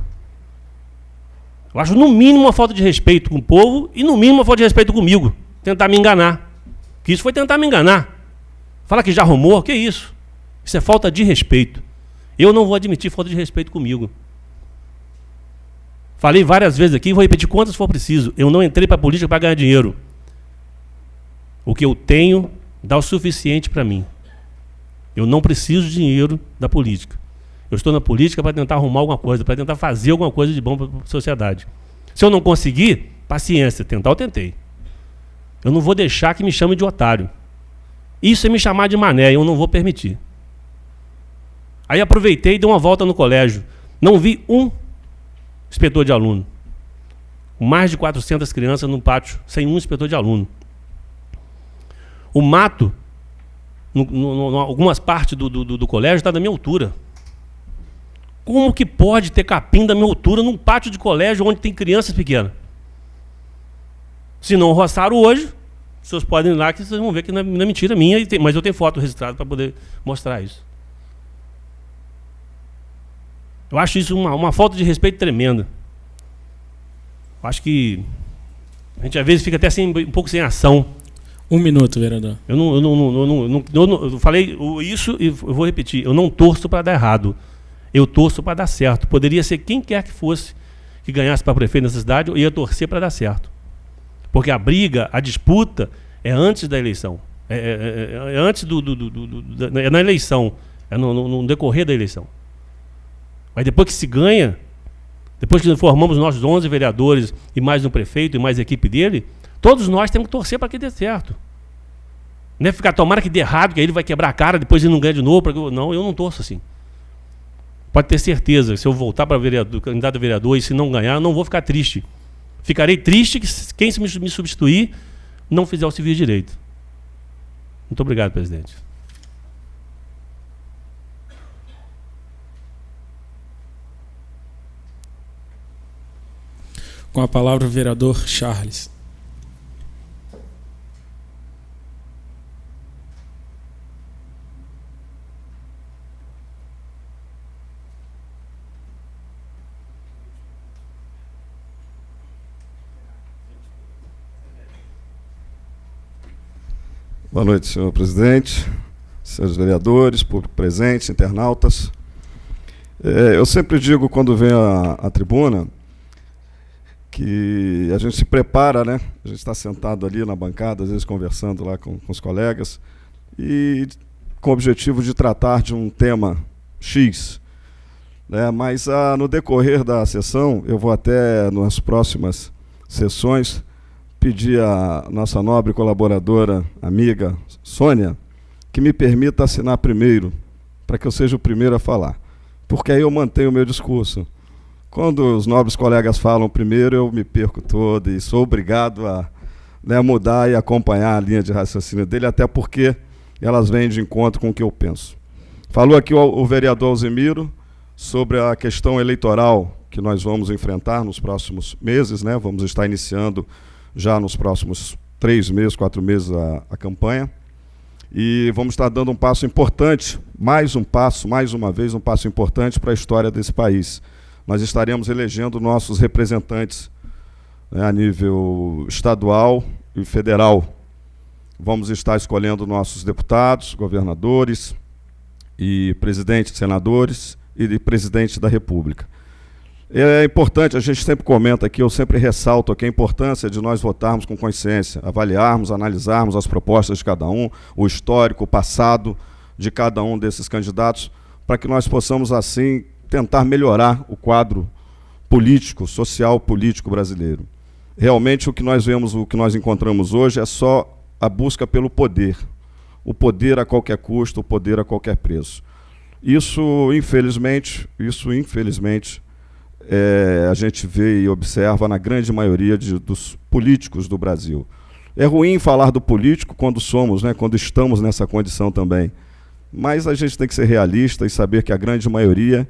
Eu acho no mínimo uma falta de respeito com o povo e no mínimo uma falta de respeito comigo. Tentar me enganar. Que isso foi tentar me enganar. Fala que já arrumou, que isso? Isso é falta de respeito. Eu não vou admitir falta de respeito comigo. Falei várias vezes aqui, vou repetir quantas for preciso. Eu não entrei para a política para ganhar dinheiro. O que eu tenho dá o suficiente para mim. Eu não preciso de dinheiro da política. Eu estou na política para tentar arrumar alguma coisa, para tentar fazer alguma coisa de bom para a sociedade. Se eu não conseguir, paciência, tentar eu tentei. Eu não vou deixar que me chamem de otário. Isso é me chamar de mané, eu não vou permitir. Aí aproveitei e dei uma volta no colégio. Não vi um inspetor de aluno. Mais de 400 crianças no pátio, sem um inspetor de aluno. O mato, algumas partes do colégio, está da minha altura. Como que pode ter capim da minha altura num pátio de colégio onde tem crianças pequenas? Se não roçaram hoje, vocês podem ir lá que vocês vão ver que não é mentira minha, mas eu tenho foto registrada para poder mostrar isso. Eu acho isso uma falta de respeito tremenda. Eu acho que a gente às vezes fica até um pouco sem ação.
1 minuto, vereador.
Eu falei isso e eu vou repetir. Eu não torço para dar errado. Eu torço para dar certo. Poderia ser quem quer que fosse que ganhasse para prefeito nessa cidade, eu ia torcer para dar certo. Porque a briga, a disputa é antes da eleição. É antes é na eleição. É no decorrer da eleição. Mas depois que se ganha, depois que formamos nossos 11 vereadores e mais um prefeito e mais a equipe dele, todos nós temos que torcer para que dê certo. Não é ficar, tomara que dê errado, que aí ele vai quebrar a cara, depois ele não ganha de novo. Não, eu não torço assim. Pode ter certeza, se eu voltar para candidato a vereador e se não ganhar, eu não vou ficar triste. Ficarei triste que quem me substituir não fizer o serviço direito. Muito obrigado, presidente.
Com a palavra o vereador Charles.
Boa noite, senhor presidente, senhores vereadores, público presente, internautas. Eu sempre digo, quando venho à tribuna, que a gente se prepara, né? A gente está sentado ali na bancada, às vezes conversando lá com os colegas, e com o objetivo de tratar de um tema X. Né? Mas no decorrer da sessão, eu vou até nas próximas sessões pedir à nossa nobre colaboradora, amiga Sônia, que me permita assinar primeiro, para que eu seja o primeiro a falar, porque aí eu mantenho o meu discurso. Quando os nobres colegas falam primeiro, eu me perco todo e sou obrigado a mudar e acompanhar a linha de raciocínio dele, até porque elas vêm de encontro com o que eu penso. Falou aqui o vereador Alzemiro sobre a questão eleitoral que nós vamos enfrentar nos próximos meses, né? Vamos estar iniciando já nos próximos 3 meses, 4 meses a campanha, e vamos estar dando um passo importante, mais uma vez, um passo importante para a história desse país. Nós estaremos elegendo nossos representantes, né, a nível estadual e federal. Vamos estar escolhendo nossos deputados, governadores e presidentes, senadores e presidente da República. É importante, a gente sempre comenta aqui, eu sempre ressalto aqui a importância de nós votarmos com consciência, avaliarmos, analisarmos as propostas de cada um, o histórico, o passado de cada um desses candidatos, para que nós possamos, assim, tentar melhorar o quadro político, social, político brasileiro. Realmente o que nós vemos, o que nós encontramos hoje é só a busca pelo poder. O poder a qualquer custo, o poder a qualquer preço. Isso, infelizmente, a gente vê e observa na grande maioria dos políticos do Brasil. É ruim falar do político quando somos, né, quando estamos nessa condição também. Mas a gente tem que ser realista e saber que a grande maioria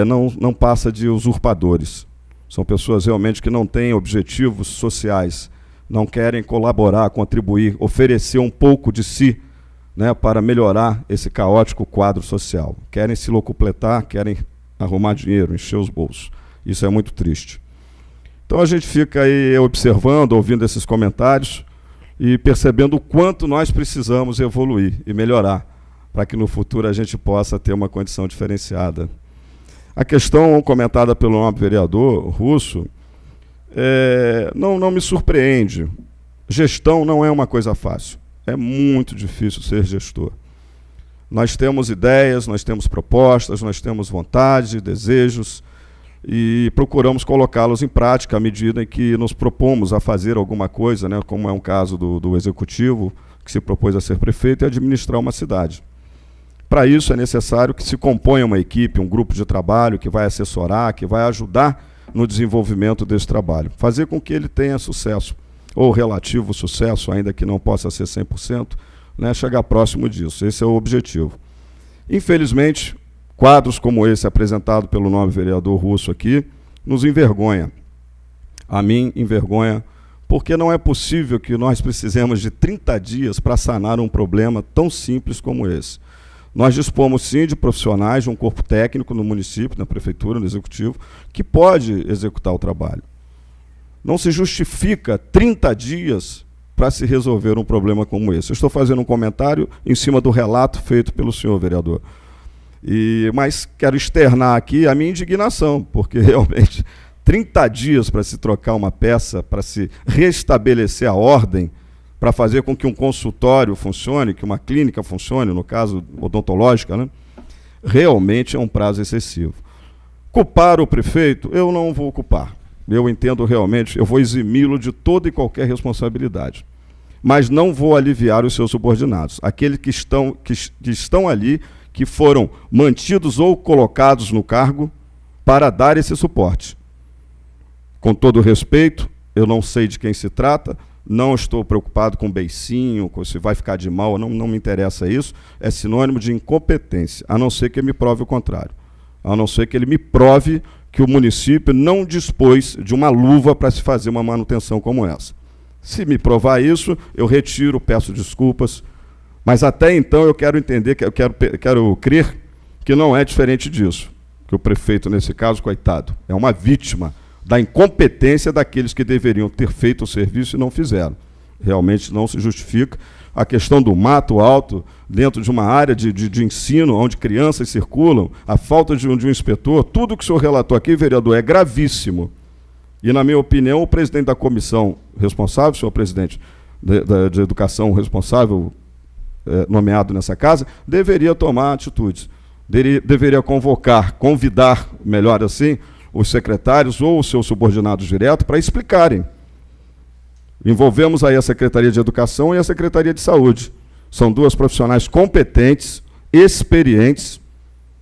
não passa de usurpadores. São pessoas realmente que não têm objetivos sociais, não querem colaborar, contribuir, oferecer um pouco de si, né, para melhorar esse caótico quadro social. Querem se locupletar, querem arrumar dinheiro, encher os bolsos. Isso é muito triste. Então a gente fica aí observando, ouvindo esses comentários e percebendo o quanto nós precisamos evoluir e melhorar, para que no futuro a gente possa ter uma condição diferenciada. A questão comentada pelo nobre vereador Russo não me surpreende. Gestão não é uma coisa fácil. É muito difícil ser gestor. Nós temos ideias, nós temos propostas, nós temos vontade, desejos, e procuramos colocá-los em prática à medida em que nos propomos a fazer alguma coisa, né, como é um caso do Executivo, que se propôs a ser prefeito e administrar uma cidade. Para isso é necessário que se componha uma equipe, um grupo de trabalho que vai assessorar, que vai ajudar no desenvolvimento desse trabalho, fazer com que ele tenha sucesso, ou relativo sucesso, ainda que não possa ser 100%, né, chegar próximo disso. Esse é o objetivo. Infelizmente, quadros como esse apresentado pelo nobre vereador Russo aqui, nos envergonha. A mim, envergonha, porque não é possível que nós precisemos de 30 dias para sanar um problema tão simples como esse. Nós dispomos, sim, de profissionais, de um corpo técnico no município, na prefeitura, no executivo, que pode executar o trabalho. Não se justifica 30 dias para se resolver um problema como esse. Eu estou fazendo um comentário em cima do relato feito pelo senhor vereador. Mas quero externar aqui a minha indignação, porque realmente 30 dias para se trocar uma peça, para se restabelecer a ordem, para fazer com que um consultório funcione, que uma clínica funcione, no caso odontológica, né? Realmente é um prazo excessivo. Culpar o prefeito, eu não vou culpar. Eu entendo realmente, eu vou eximi-lo de toda e qualquer responsabilidade. Mas não vou aliviar os seus subordinados, aqueles que estão ali, que foram mantidos ou colocados no cargo para dar esse suporte. Com todo respeito, eu não sei de quem se trata, não estou preocupado com beicinho, com se vai ficar de mal, não me interessa isso, é sinônimo de incompetência, a não ser que ele me prove o contrário. A não ser que ele me prove que o município não dispôs de uma luva para se fazer uma manutenção como essa. Se me provar isso, eu retiro, peço desculpas, mas até então eu quero entender, quero crer que não é diferente disso, que o prefeito, nesse caso, coitado, é uma vítima da incompetência daqueles que deveriam ter feito o serviço e não fizeram. Realmente não se justifica. A questão do mato alto, dentro de uma área de ensino, onde crianças circulam, a falta de um inspetor, tudo que o senhor relatou aqui, vereador, é gravíssimo. E, na minha opinião, o presidente da comissão responsável, senhor presidente de educação responsável, nomeado nessa casa, deveria tomar atitudes. Deveria convidar, melhor assim, os secretários ou os seus subordinados diretos para explicarem. Envolvemos aí a Secretaria de Educação e a Secretaria de Saúde. São duas profissionais competentes, experientes,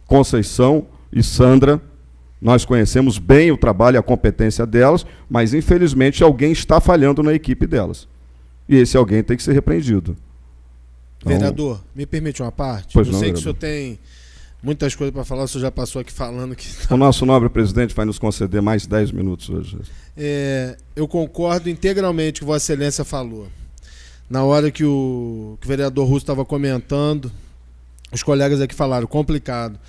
Conceição e Sandra. Nós conhecemos bem o trabalho e a competência delas, mas, infelizmente, alguém está falhando na equipe delas. E esse alguém tem que ser repreendido. Então,
vereador, me permite uma parte?
Pois
eu
não,
sei
vereador.
Que o senhor tem muitas coisas para falar, o senhor já passou aqui falando que...
O nosso nobre presidente vai nos conceder mais 10 minutos hoje.
Eu concordo integralmente com o Vossa Excelência falou. Na hora que o vereador Russo estava comentando, os colegas aqui falaram, complicado.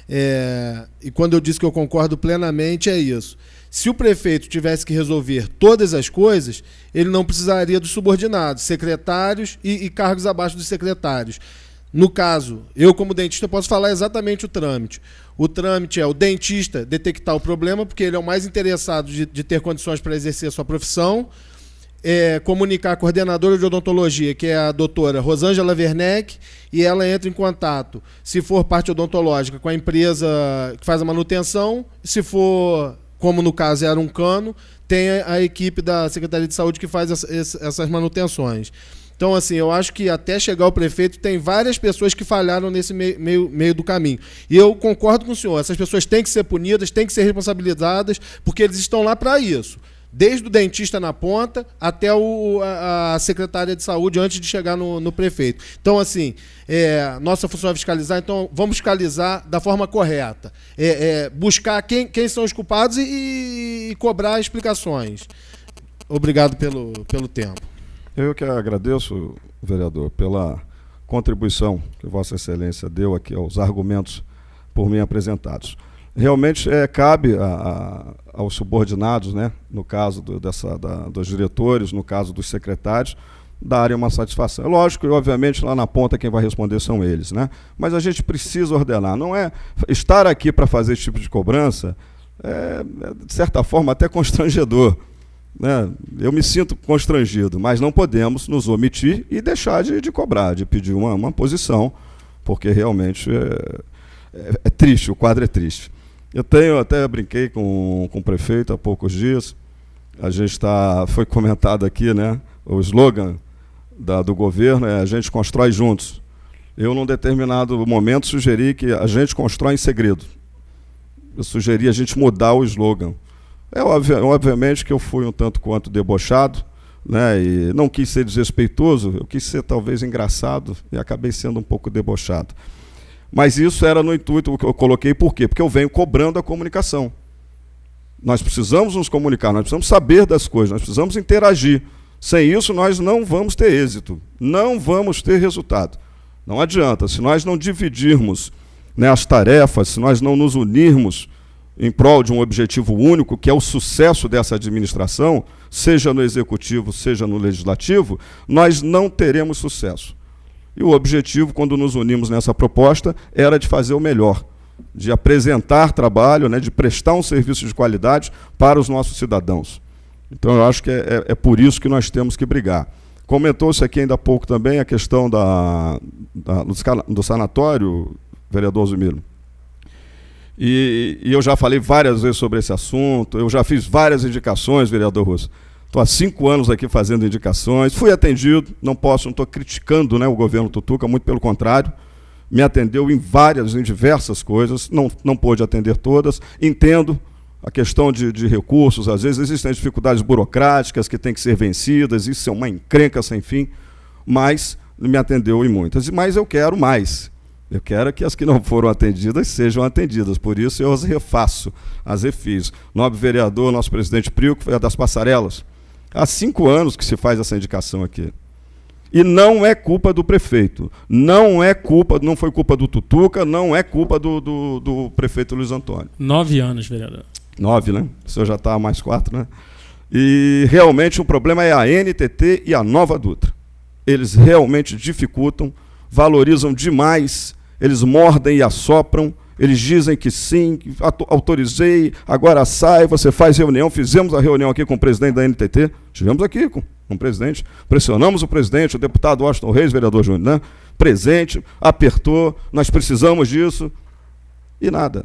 E quando eu disse que eu concordo plenamente, é isso. Se o prefeito tivesse que resolver todas as coisas, ele não precisaria dos subordinados, secretários e cargos abaixo dos secretários. No caso, eu como dentista posso falar exatamente o trâmite. O trâmite é o dentista detectar o problema, porque ele é o mais interessado de ter condições para exercer a sua profissão, comunicar a coordenadora de odontologia, que é a doutora Rosângela Werneck, e ela entra em contato, se for parte odontológica, com a empresa que faz a manutenção, se for, como no caso era um cano, tem a equipe da Secretaria de Saúde que faz essas manutenções. Então, assim, eu acho que até chegar ao prefeito tem várias pessoas que falharam nesse meio do caminho. E eu concordo com o senhor, essas pessoas têm que ser punidas, têm que ser responsabilizadas, porque eles estão lá para isso. Desde o dentista na ponta até a secretária de saúde antes de chegar no prefeito. Então, assim, nossa função é fiscalizar, então vamos fiscalizar da forma correta. Buscar quem são os culpados e cobrar explicações. Obrigado pelo tempo.
Eu que agradeço, vereador, pela contribuição que Vossa Excelência deu aqui aos argumentos por mim apresentados. Realmente cabe aos subordinados, né, no caso dos diretores, no caso dos secretários, darem uma satisfação. É lógico que, obviamente, lá na ponta quem vai responder são eles, né? Mas a gente precisa ordenar. Não é estar aqui para fazer esse tipo de cobrança, de certa forma, até constrangedor. Né? Eu me sinto constrangido, mas não podemos nos omitir e deixar de cobrar, de pedir uma posição, porque realmente é triste, o quadro é triste. Eu até brinquei com o prefeito há poucos dias, foi comentado aqui, né, o slogan do governo é: a gente constrói juntos. Eu, num determinado momento, sugeri que a gente constrói em segredo. Eu sugeri a gente mudar o slogan. Obviamente que eu fui um tanto quanto debochado, né, e não quis ser desrespeitoso, eu quis ser talvez engraçado e acabei sendo um pouco debochado. Mas isso era no intuito que eu coloquei, por quê? Porque eu venho cobrando a comunicação. Nós precisamos nos comunicar, nós precisamos saber das coisas, nós precisamos interagir. Sem isso nós não vamos ter êxito, não vamos ter resultado. Não adianta, se nós não dividirmos, né, as tarefas, se nós não nos unirmos em prol de um objetivo único, que é o sucesso dessa administração, seja no executivo, seja no legislativo, nós não teremos sucesso. E o objetivo, quando nos unimos nessa proposta, era de fazer o melhor, de apresentar trabalho, né, de prestar um serviço de qualidade para os nossos cidadãos. Então, eu acho que é por isso que nós temos que brigar. Comentou-se aqui ainda há pouco também a questão do sanatório, vereador Zumiro. E eu já falei várias vezes sobre esse assunto, eu já fiz várias indicações, vereador Russo. Estou há 5 anos aqui fazendo indicações, fui atendido, não estou criticando, né, o governo Tutuca, muito pelo contrário, me atendeu em diversas coisas, não pôde atender todas, entendo a questão de recursos, às vezes existem dificuldades burocráticas que têm que ser vencidas, isso é uma encrenca sem fim, mas me atendeu em muitas, mas eu quero mais. Eu quero que as que não foram atendidas sejam atendidas, por isso eu as refaço, as refiz. Nobre vereador, nosso presidente Prio, que foi das passarelas, há 5 anos que se faz essa indicação aqui. E não é culpa do prefeito, não foi culpa do Tutuca, não é culpa do prefeito Luiz Antônio.
9 anos, vereador.
9, né? O senhor já está a mais 4, né? E realmente o problema é a NTT e a Nova Dutra. Eles realmente dificultam, valorizam demais, eles mordem e assopram, eles dizem que sim, autorizei, agora sai, você faz reunião, fizemos a reunião aqui com o presidente da NTT, estivemos aqui com o presidente, pressionamos o presidente, o deputado Washington Reis, vereador Júnior, né? Presente, apertou, nós precisamos disso, e nada.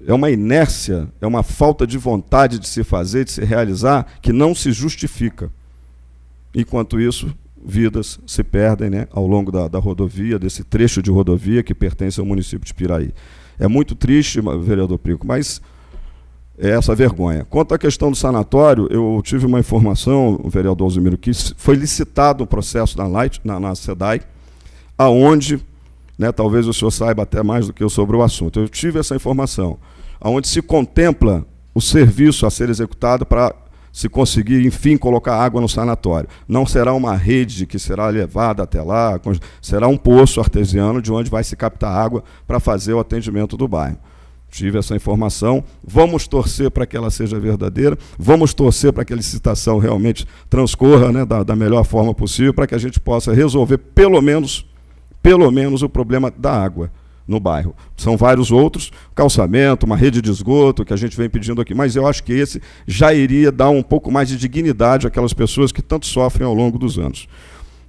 É uma inércia, é uma falta de vontade de se fazer, de se realizar, que não se justifica. Enquanto isso, vidas se perdem, né, ao longo da rodovia, desse trecho de rodovia que pertence ao município de Piraí. É muito triste, vereador Prico, mas é essa vergonha. Quanto à questão do sanatório, eu tive uma informação, vereador Zumiro, que foi licitado um processo na SEDAI, aonde, né, talvez o senhor saiba até mais do que eu sobre o assunto, eu tive essa informação, aonde se contempla o serviço a ser executado para se conseguir, enfim, colocar água no sanatório. Não será uma rede que será levada até lá, será um poço artesiano de onde vai se captar água para fazer o atendimento do bairro. Tive essa informação. Vamos torcer para que ela seja verdadeira, vamos torcer para que a licitação realmente transcorra, né, da melhor forma possível, para que a gente possa resolver pelo menos o problema da água no bairro. São vários outros, calçamento, uma rede de esgoto, que a gente vem pedindo aqui, mas eu acho que esse já iria dar um pouco mais de dignidade àquelas pessoas que tanto sofrem ao longo dos anos.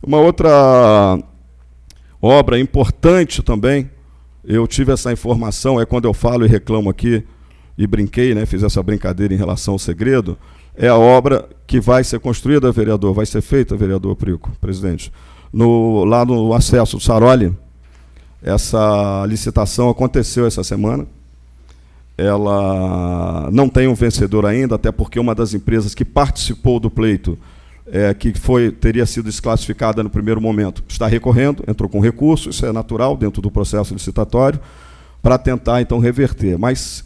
Uma outra obra importante também, eu tive essa informação, é quando eu falo e reclamo aqui, e brinquei, né, fiz essa brincadeira em relação ao segredo, é a obra que vai ser construída, vereador, vai ser feita, vereador Prico, presidente, lá no acesso do Saroli. Essa licitação aconteceu essa semana. Ela não tem um vencedor ainda, até porque uma das empresas que participou do pleito, que teria sido desclassificada no primeiro momento, está recorrendo, entrou com recurso, isso é natural dentro do processo licitatório, para tentar, então, reverter. Mas,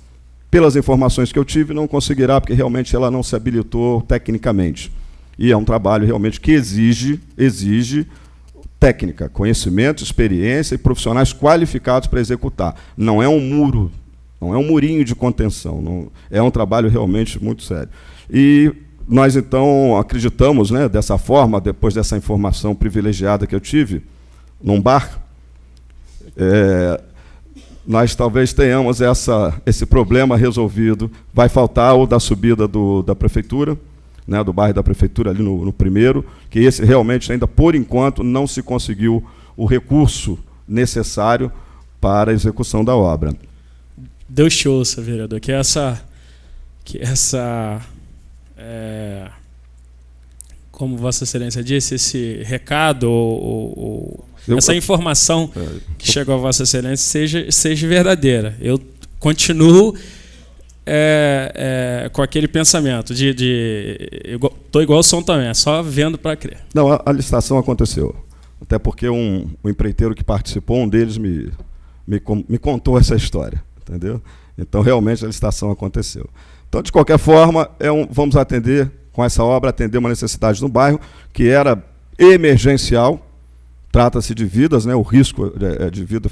pelas informações que eu tive, não conseguirá, porque realmente ela não se habilitou tecnicamente. E é um trabalho realmente que exige técnica, conhecimento, experiência e profissionais qualificados para executar. Não é um muro, não é um murinho de contenção, não, é um trabalho realmente muito sério. E nós, então, acreditamos, né, dessa forma, depois dessa informação privilegiada que eu tive, num bar, nós talvez tenhamos esse problema resolvido. Vai faltar o da subida da prefeitura, né, do bairro da prefeitura, ali no primeiro, que esse realmente ainda, por enquanto, não se conseguiu o recurso necessário para a execução da obra.
Deus te ouça, vereador, como Vossa Excelência disse, esse recado, essa informação que chegou a Vossa Excelência seja verdadeira. Eu continuo com aquele pensamento estou igual o São Tomé, só vendo para crer.
Não, a licitação aconteceu. Até porque um empreiteiro que participou, um deles me contou essa história, entendeu? Então, realmente, a licitação aconteceu. Então, de qualquer forma, vamos atender, com essa obra, atender uma necessidade no bairro, que era emergencial. Trata-se de vidas, né? O risco de vida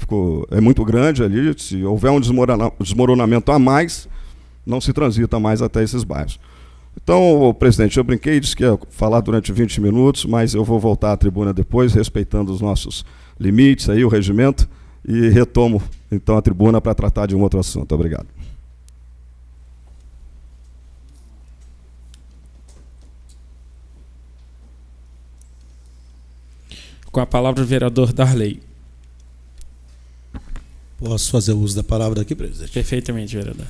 é muito grande ali. Se houver um desmoronamento a mais, não se transita mais até esses bairros. Então, presidente, eu brinquei, disse que ia falar durante 20 minutos, mas eu vou voltar à tribuna depois, respeitando os nossos limites, aí, o regimento, e retomo, então, a tribuna para tratar de um outro assunto. Obrigado.
Com a palavra o vereador Darley.
Posso fazer uso da palavra aqui, presidente?
Perfeitamente, vereador.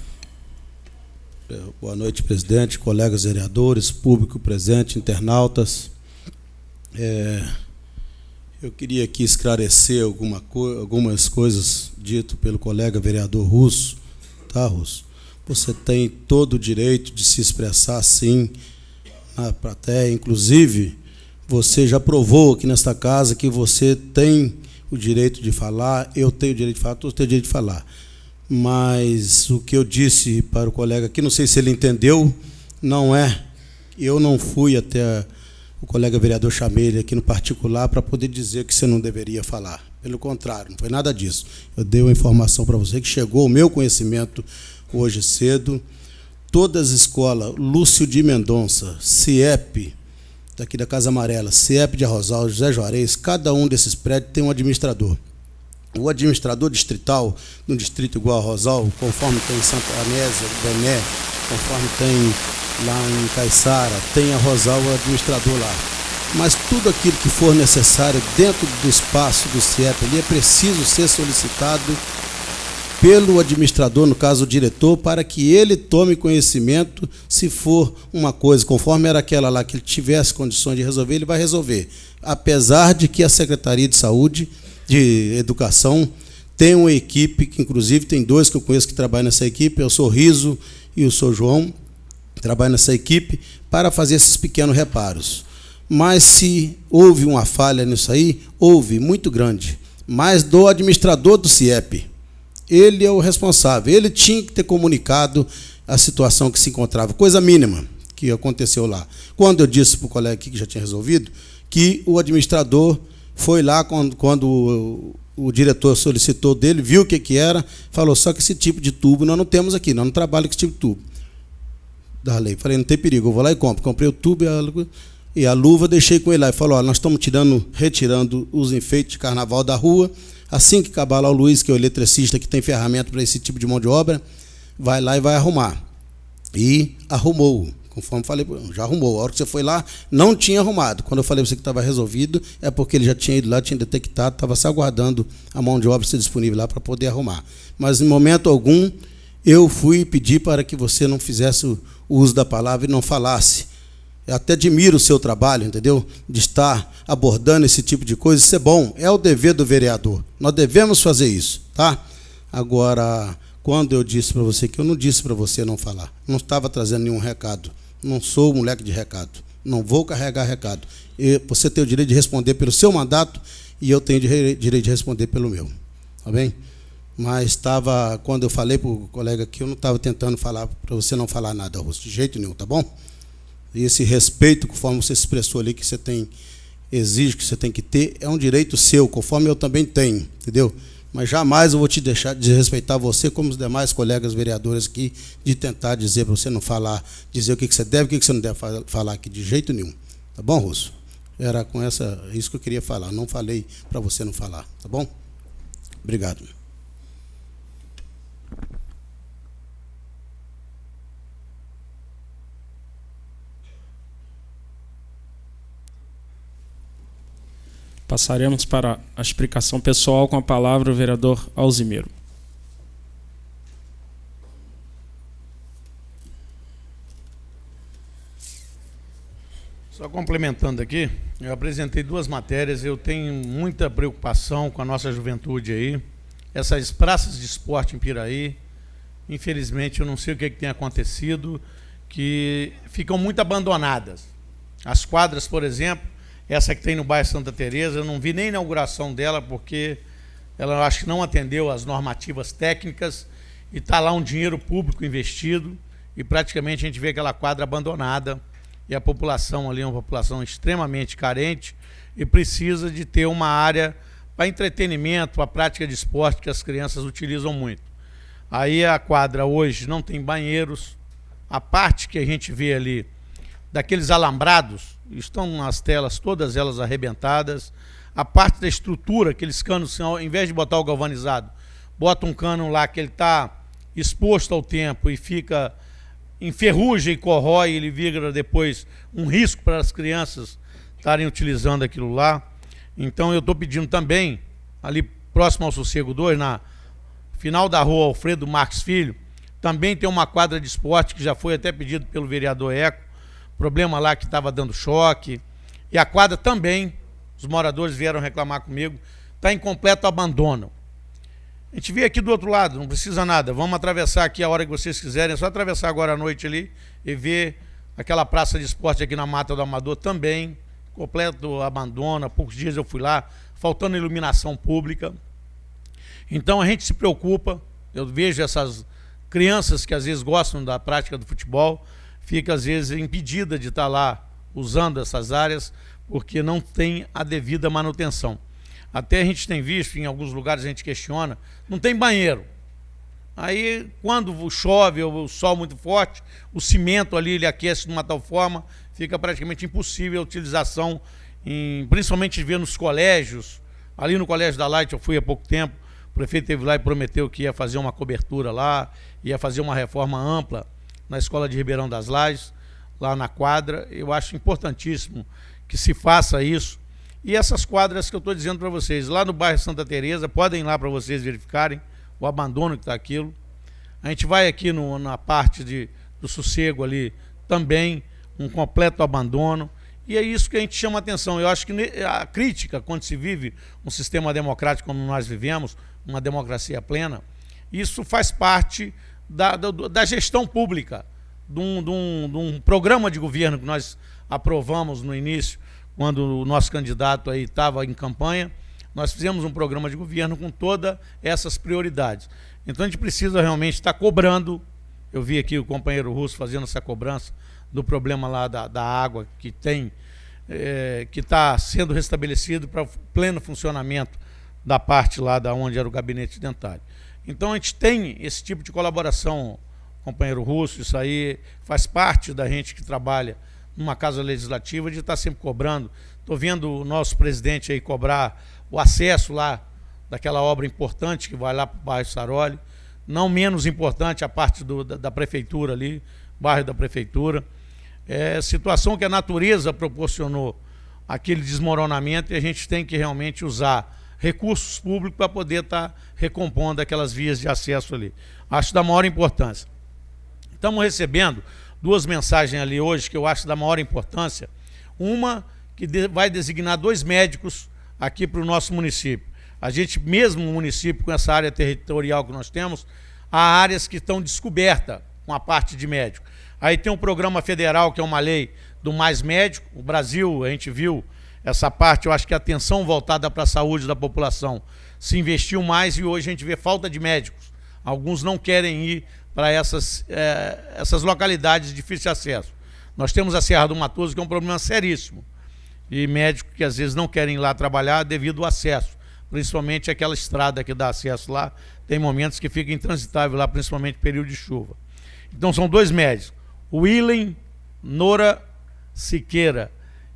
Boa noite, presidente, colegas vereadores, público presente, internautas. Eu queria aqui esclarecer algumas coisas dito pelo colega vereador Russo. Tá, Russo? Você tem todo o direito de se expressar, sim, na plateia. Inclusive, você já provou aqui nesta casa que você tem o direito de falar, eu tenho o direito de falar, todos têm o direito de falar. Mas o que eu disse para o colega aqui, não sei se ele entendeu, eu não fui até o colega vereador, chamei ele aqui no particular para poder dizer que você não deveria falar. Pelo contrário, não foi nada disso. Eu dei uma informação para você que chegou ao meu conhecimento hoje cedo. Todas as escolas, Lúcio de Mendonça, CIEP, daqui da Casa Amarela, CIEP de Arrozal, José Juarez, cada um desses prédios tem um administrador. O administrador distrital, no distrito igual a Arrozal, conforme tem em Santa Anésia, Bené, conforme tem lá em Caiçara, tem Arrozal, o administrador lá. Mas tudo aquilo que for necessário dentro do espaço do CIEP ali é preciso ser solicitado pelo administrador, no caso o diretor, para que ele tome conhecimento. Se for uma coisa, conforme era aquela lá, que ele tivesse condições de resolver, ele vai resolver. Apesar de que a Secretaria de Saúde, de Educação, tem uma equipe, que inclusive tem dois que eu conheço que trabalham nessa equipe, é o Sorriso e o Sr. João, trabalham nessa equipe para fazer esses pequenos reparos. Mas se houve uma falha nisso aí, houve, muito grande, mas do administrador do CIEP. Ele é o responsável, ele tinha que ter comunicado a situação que se encontrava, coisa mínima que aconteceu lá. Quando eu disse para o colega aqui que já tinha resolvido, que o administrador foi lá quando o diretor solicitou dele, viu o que era, falou, só que esse tipo de tubo nós não temos aqui, nós não trabalhamos com esse tipo de tubo. Da lei. Falei, não tem perigo, eu vou lá e compro. Comprei o tubo e a luva, deixei com ele lá. Ele falou, nós estamos retirando os enfeites de carnaval da rua. Assim que acabar lá o Luiz, que é o eletricista que tem ferramenta para esse tipo de mão de obra, vai lá e vai arrumar. E arrumou. Conforme falei, já arrumou. A hora que você foi lá, não tinha arrumado. Quando eu falei para você que estava resolvido, é porque ele já tinha ido lá, tinha detectado, estava só aguardando a mão de obra ser disponível lá para poder arrumar. Mas, em momento algum, eu fui pedir para que você não fizesse o uso da palavra e não falasse. Eu até admiro o seu trabalho, entendeu? De estar abordando esse tipo de coisa. Isso é bom, é o dever do vereador. Nós devemos fazer isso, tá? Agora, quando eu disse para você que eu não disse para você não falar, não estava trazendo nenhum recado. Não sou moleque de recado, não vou carregar recado. Você tem o direito de responder pelo seu mandato e eu tenho direito de responder pelo meu. Tá bem? Mas quando eu falei para o colega aqui, eu não estava tentando falar para você não falar nada, Russo, de jeito nenhum, tá bom? E esse respeito, conforme você se expressou ali, que você exige que você tem que ter, é um direito seu, conforme eu também tenho, entendeu? Mas jamais eu vou te deixar de respeitar você, como os demais colegas vereadores aqui, de tentar dizer para você não falar, dizer o que você deve e o que você não deve falar aqui, de jeito nenhum. Tá bom, Russo? Era isso que eu queria falar. Não falei para você não falar, tá bom? Obrigado.
Passaremos para a explicação pessoal com a palavra o vereador Alzimiro.
Só complementando aqui, eu apresentei 2 matérias, eu tenho muita preocupação com a nossa juventude aí, essas praças de esporte em Piraí, infelizmente eu não sei o que tem acontecido, que ficam muito abandonadas. As quadras, por exemplo, essa que tem no bairro Santa Teresa, eu não vi nem a inauguração dela, porque ela, eu acho que não atendeu às normativas técnicas, e está lá um dinheiro público investido, e praticamente a gente vê aquela quadra abandonada, e a população ali é uma população extremamente carente, e precisa de ter uma área para entretenimento, para prática de esporte, que as crianças utilizam muito. Aí a quadra hoje não tem banheiros, a parte que a gente vê ali, daqueles alambrados, estão nas telas, todas elas arrebentadas. A parte da estrutura, aqueles canos, ao invés de botar o galvanizado, bota um cano lá que ele está exposto ao tempo e fica enferruja e corrói, ele vira depois um risco para as crianças estarem utilizando aquilo lá. Então eu estou pedindo também, ali próximo ao Sossego 2, na final da rua Alfredo Marques Filho, também tem uma quadra de esporte que já foi até pedido pelo vereador Eco, problema lá que estava dando choque, e a quadra também, os moradores vieram reclamar comigo, está em completo abandono. A gente vê aqui do outro lado, não precisa nada, vamos atravessar aqui a hora que vocês quiserem, é só atravessar agora à noite ali e ver aquela praça de esporte aqui na Mata do Amador também, completo abandono. Há poucos dias eu fui lá, faltando iluminação pública. Então a gente se preocupa, eu vejo essas crianças que às vezes gostam da prática do futebol, fica às vezes impedida de estar lá usando essas áreas, porque não tem a devida manutenção. Até a gente tem visto, em alguns lugares a gente questiona, não tem banheiro. Aí, quando chove ou o sol muito forte, o cimento ali ele aquece de uma tal forma, fica praticamente impossível a utilização, principalmente ver nos colégios. Ali no Colégio da Light eu fui há pouco tempo, o prefeito esteve lá e prometeu que ia fazer uma cobertura lá, ia fazer uma reforma ampla na Escola de Ribeirão das Lajes, lá na quadra. Eu acho importantíssimo que se faça isso. E essas quadras que eu estou dizendo para vocês, lá no bairro Santa Teresa, podem ir lá para vocês verificarem o abandono que está aquilo. A gente vai aqui na parte do Sossego ali, também um completo abandono. E é isso que a gente chama a atenção. Eu acho que a crítica, quando se vive um sistema democrático como nós vivemos, uma democracia plena, isso faz parte da gestão pública, de um programa de governo que nós aprovamos no início, quando o nosso candidato aí estava em campanha. Nós fizemos um programa de governo com todas essas prioridades. Então a gente precisa realmente estar cobrando. Eu vi aqui o companheiro Russo fazendo essa cobrança do problema lá da água que está sendo restabelecido para o pleno funcionamento da parte lá da onde era o gabinete dentário. Então a gente tem esse tipo de colaboração, companheiro Russo, isso aí faz parte da gente que trabalha numa casa legislativa, de estar sempre cobrando. Estou vendo o nosso presidente aí cobrar o acesso lá daquela obra importante que vai lá para o bairro Saroli, não menos importante a parte da prefeitura ali, bairro da prefeitura. É situação que a natureza proporcionou aquele desmoronamento e a gente tem que realmente usar recursos públicos para poder estar recompondo aquelas vias de acesso ali. Acho da maior importância. Estamos recebendo 2 mensagens ali hoje que eu acho da maior importância. Uma que vai designar 2 médicos aqui para o nosso município. A gente, mesmo no município, com essa área territorial que nós temos, há áreas que estão descobertas com a parte de médico. Aí tem um programa federal, que é uma lei do Mais Médico. O Brasil, a gente viu essa parte, eu acho que a atenção voltada para a saúde da população se investiu mais e hoje a gente vê falta de médicos. Alguns não querem ir para essas localidades de difícil acesso. Nós temos a Serra do Matoso, que é um problema seríssimo. E médicos que às vezes não querem ir lá trabalhar devido ao acesso. Principalmente aquela estrada que dá acesso lá, tem momentos que fica intransitável lá, principalmente período de chuva. Então são 2 médicos, o Willen Nora Siqueira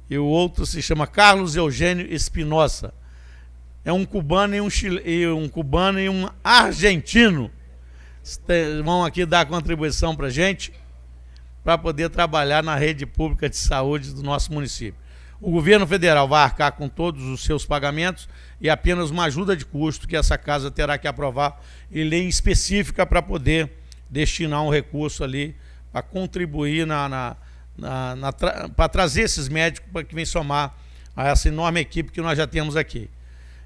e o outro se chama Carlos Eugênio Espinosa. É um cubano e um argentino. Vão aqui dar contribuição para a gente, para poder trabalhar na rede pública de saúde do nosso município. O governo federal vai arcar com todos os seus pagamentos e apenas uma ajuda de custo que essa casa terá que aprovar em lei específica para poder destinar um recurso ali para contribuir para trazer esses médicos para que venham somar a essa enorme equipe que nós já temos aqui.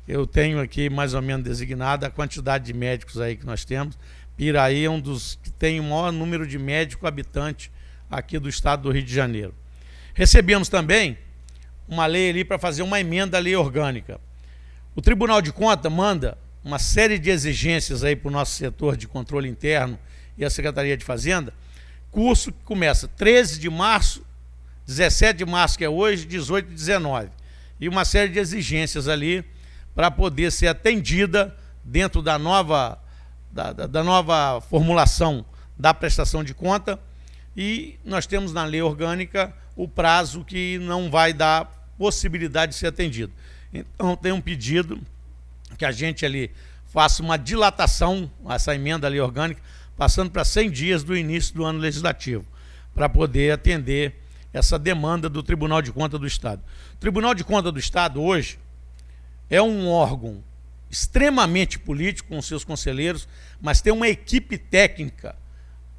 Eu tenho aqui mais ou menos designada a quantidade de médicos aí que nós temos. Piraí é um dos que tem o maior número de médicos habitantes aqui do estado do Rio de Janeiro. Recebemos também uma lei ali para fazer uma emenda à lei orgânica. O Tribunal de Contas manda uma série de exigências aí para o nosso setor de controle interno e a Secretaria de Fazenda, curso que começa 13 de março, 17 de março, que é hoje, 18 e 19. E uma série de exigências ali para poder ser atendida dentro da nova formulação da prestação de conta. E nós temos na lei orgânica o prazo que não vai dar possibilidade de ser atendido. Então tem um pedido que a gente ali faça uma dilatação, essa emenda à lei orgânica, passando para 100 dias do início do ano legislativo, para poder atender essa demanda do Tribunal de Contas do Estado. O Tribunal de Contas do Estado hoje é um órgão extremamente político com seus conselheiros, mas tem uma equipe técnica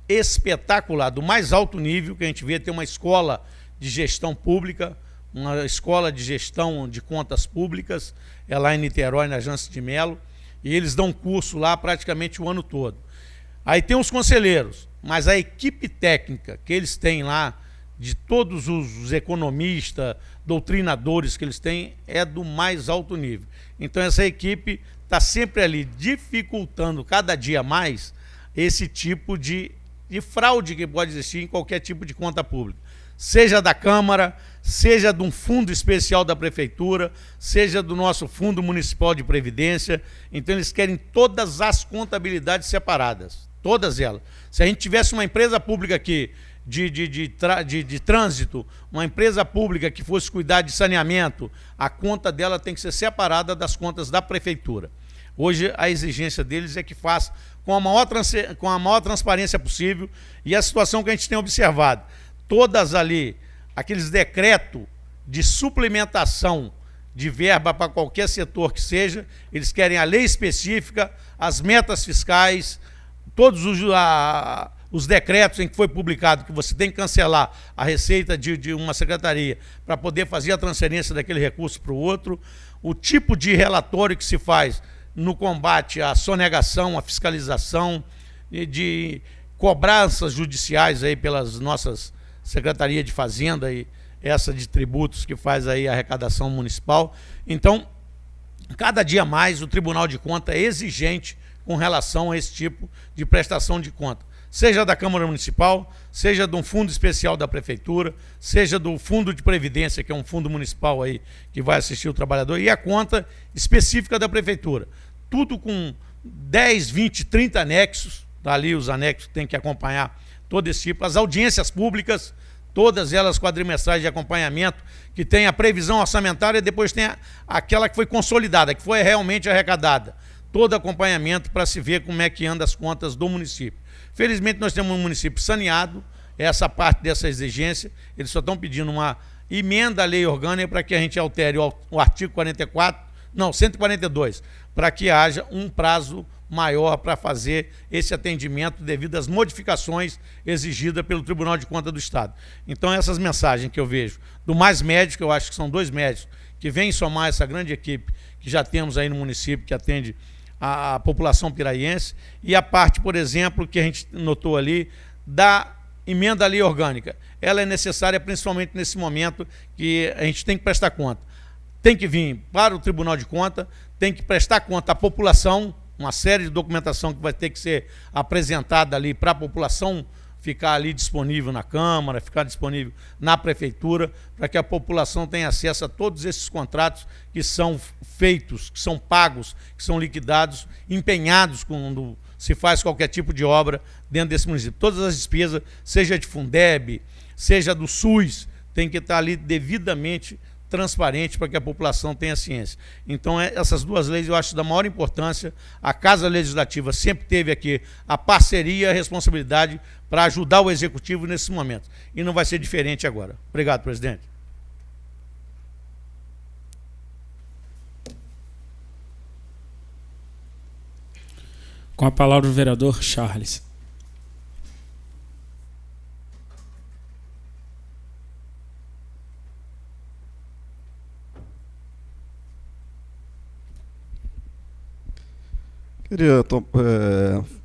espetacular, do mais alto nível, que a gente vê, tem uma escola de gestão pública, uma escola de gestão de contas públicas, é lá em Niterói, na Jansen de Melo, e eles dão curso lá praticamente o ano todo. Aí tem os conselheiros, mas a equipe técnica que eles têm lá, de todos os economistas, doutrinadores que eles têm, é do mais alto nível. Então essa equipe está sempre ali dificultando cada dia mais esse tipo de fraude que pode existir em qualquer tipo de conta pública. Seja da Câmara, seja de um fundo especial da Prefeitura, seja do nosso Fundo Municipal de Previdência. Então eles querem todas as contabilidades separadas, todas elas. Se a gente tivesse uma empresa pública aqui de trânsito, uma empresa pública que fosse cuidar de saneamento, a conta dela tem que ser separada das contas da Prefeitura. Hoje a exigência deles é que faça com a maior transparência possível, e a situação que a gente tem observado, todas ali, aqueles decretos de suplementação de verba para qualquer setor que seja, eles querem a lei específica, as metas fiscais, todos os decretos em que foi publicado que você tem que cancelar a receita de uma secretaria para poder fazer a transferência daquele recurso para o outro, o tipo de relatório que se faz no combate à sonegação, à fiscalização, de cobranças judiciais aí pelas nossas Secretaria de Fazenda e essa de tributos que faz aí a arrecadação municipal. Então, cada dia mais o Tribunal de Contas é exigente com relação a esse tipo de prestação de conta. seja da Câmara Municipal, seja de um fundo especial da Prefeitura, seja do Fundo de Previdência, que é um fundo municipal aí que vai assistir o trabalhador, e a conta específica da Prefeitura. Tudo com 10, 20, 30 anexos, ali os anexos têm que acompanhar todo esse tipo, as audiências públicas, todas elas quadrimestrais de acompanhamento, que tem a previsão orçamentária e depois tem aquela que foi consolidada, que foi realmente arrecadada. Todo acompanhamento para se ver como é que anda as contas do município. Felizmente nós temos um município saneado, essa parte dessa exigência, eles só estão pedindo uma emenda à lei orgânica para que a gente altere o artigo 142, para que haja um prazo maior para fazer esse atendimento devido às modificações exigidas pelo Tribunal de Contas do Estado. Então essas mensagens que eu vejo do Mais Médico, eu acho que são 2 médicos que vêm somar essa grande equipe que já temos aí no município, que atende a população piraiense, e a parte, por exemplo, que a gente notou ali, da emenda à lei orgânica. Ela é necessária principalmente nesse momento que a gente tem que prestar conta. Tem que vir para o Tribunal de Contas, tem que prestar conta à população, uma série de documentação que vai ter que ser apresentada ali para a população ficar ali disponível na Câmara, ficar disponível na Prefeitura, para que a população tenha acesso a todos esses contratos que são feitos, que são pagos, que são liquidados, empenhados quando se faz qualquer tipo de obra dentro desse município. Todas as despesas, seja de Fundeb, seja do SUS, tem que estar ali devidamente transparente para que a população tenha ciência. Então, essas 2 leis eu acho da maior importância. A Casa Legislativa sempre teve aqui a parceria, a responsabilidade para ajudar o Executivo nesses momentos. E não vai ser diferente agora. Obrigado, presidente.
Com a palavra o vereador Charles.
Queria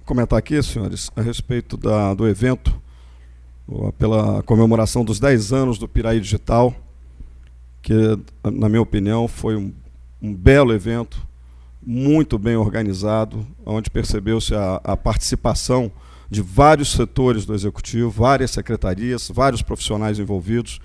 comentar aqui, senhores, a respeito do evento, pela comemoração dos 10 anos do Piraí Digital, que, na minha opinião, foi um belo evento, muito bem organizado, onde percebeu-se a participação de vários setores do Executivo, várias secretarias, vários profissionais envolvidos,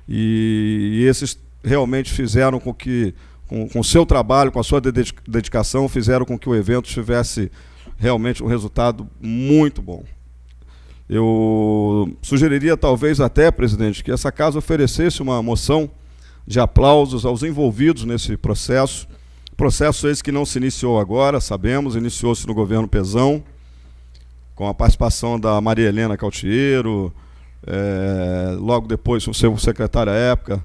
e esses realmente fizeram com que, com o seu trabalho, com a sua dedicação, fizeram com que o evento tivesse realmente um resultado muito bom. Eu sugeriria talvez até, presidente, que essa casa oferecesse uma moção de aplausos aos envolvidos nesse processo. Processo esse que não se iniciou agora, sabemos, iniciou-se no governo Pezão, com a participação da Maria Helena Cautiero, logo depois o seu secretário à época,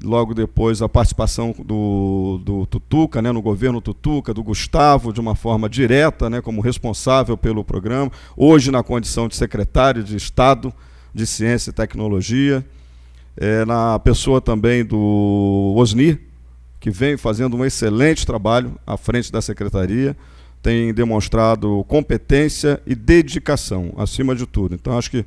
logo depois a participação do Tutuca, né, no governo Tutuca, do Gustavo, de uma forma direta, né, como responsável pelo programa, hoje na condição de secretário de Estado de Ciência e Tecnologia, na pessoa também do Osni, que vem fazendo um excelente trabalho à frente da secretaria, tem demonstrado competência e dedicação, acima de tudo. Então, acho que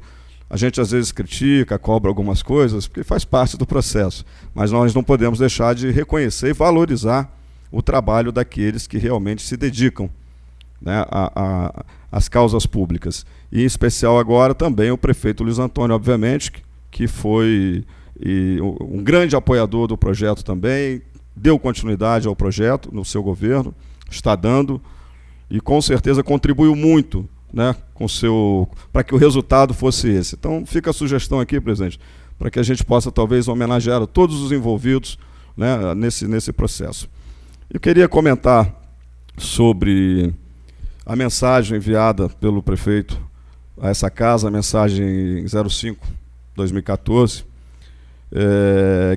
a gente às vezes critica, cobra algumas coisas, porque faz parte do processo, mas nós não podemos deixar de reconhecer e valorizar o trabalho daqueles que realmente se dedicam, né, às causas públicas. E, em especial, agora também o prefeito Luiz Antônio, obviamente, que foi um grande apoiador do projeto também, deu continuidade ao projeto no seu governo, está dando, e com certeza contribuiu muito, né, para que o resultado fosse esse. Então, fica a sugestão aqui, presidente, para que a gente possa talvez homenagear a todos os envolvidos, né, nesse processo. Eu queria comentar sobre a mensagem enviada pelo prefeito a essa casa, a mensagem 05/2014,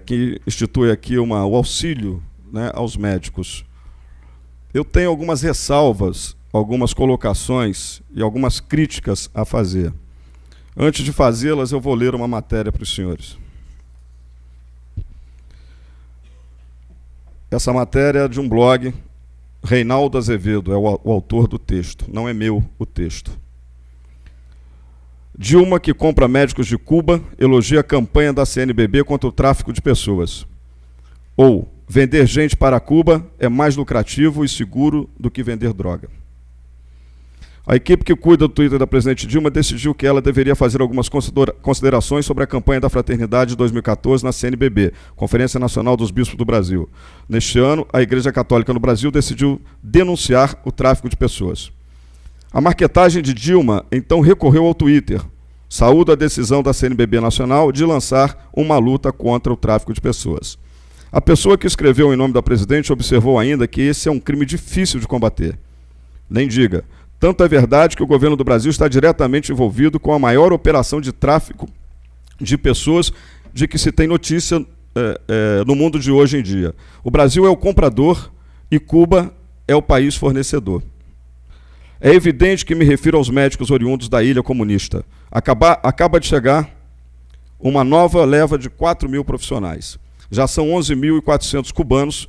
que institui aqui o auxílio, né, aos médicos. Eu tenho algumas ressalvas, algumas colocações e algumas críticas a fazer. Antes de fazê-las, eu vou ler uma matéria para os senhores. Essa matéria é de um blog, Reinaldo Azevedo é o autor do texto, não é meu o texto. Dilma, que compra médicos de Cuba, elogia a campanha da CNBB contra o tráfico de pessoas. Ou, vender gente para Cuba é mais lucrativo e seguro do que vender droga. A equipe que cuida do Twitter da presidente Dilma decidiu que ela deveria fazer algumas considerações sobre a campanha da Fraternidade de 2014 na CNBB, Conferência Nacional dos Bispos do Brasil. Neste ano, a Igreja Católica no Brasil decidiu denunciar o tráfico de pessoas. A marquetagem de Dilma, então, recorreu ao Twitter. Saúda a decisão da CNBB Nacional de lançar uma luta contra o tráfico de pessoas. A pessoa que escreveu em nome da presidente observou ainda que esse é um crime difícil de combater. Nem diga. Tanto é verdade que o governo do Brasil está diretamente envolvido com a maior operação de tráfico de pessoas de que se tem notícia no mundo de hoje em dia. O Brasil é o comprador e Cuba é o país fornecedor. É evidente que me refiro aos médicos oriundos da ilha comunista. Acaba de chegar uma nova leva de 4.000 profissionais. Já são 11.400 cubanos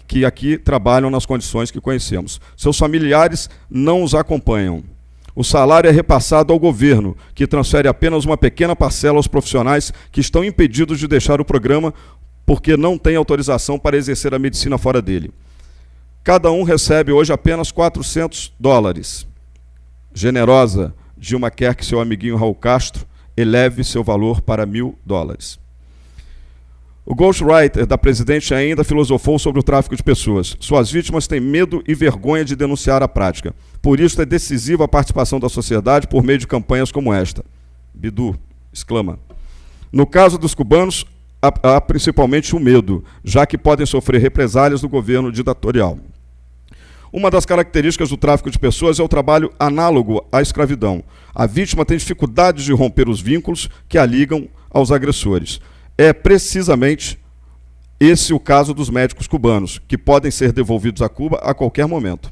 que aqui trabalham nas condições que conhecemos. Seus familiares não os acompanham. O salário é repassado ao governo, que transfere apenas uma pequena parcela aos profissionais que estão impedidos de deixar o programa porque não têm autorização para exercer a medicina fora dele. Cada um recebe hoje apenas $400. Generosa, Dilma quer que seu amiguinho Raul Castro eleve seu valor para $1.000. O ghostwriter da presidente ainda filosofou sobre o tráfico de pessoas. Suas vítimas têm medo e vergonha de denunciar a prática. Por isso é decisiva a participação da sociedade por meio de campanhas como esta. Bidu exclama. No caso dos cubanos, há principalmente o medo, já que podem sofrer represálias do governo ditatorial. Uma das características do tráfico de pessoas é o trabalho análogo à escravidão. A vítima tem dificuldade de romper os vínculos que a ligam aos agressores. É precisamente esse o caso dos médicos cubanos, que podem ser devolvidos a Cuba a qualquer momento.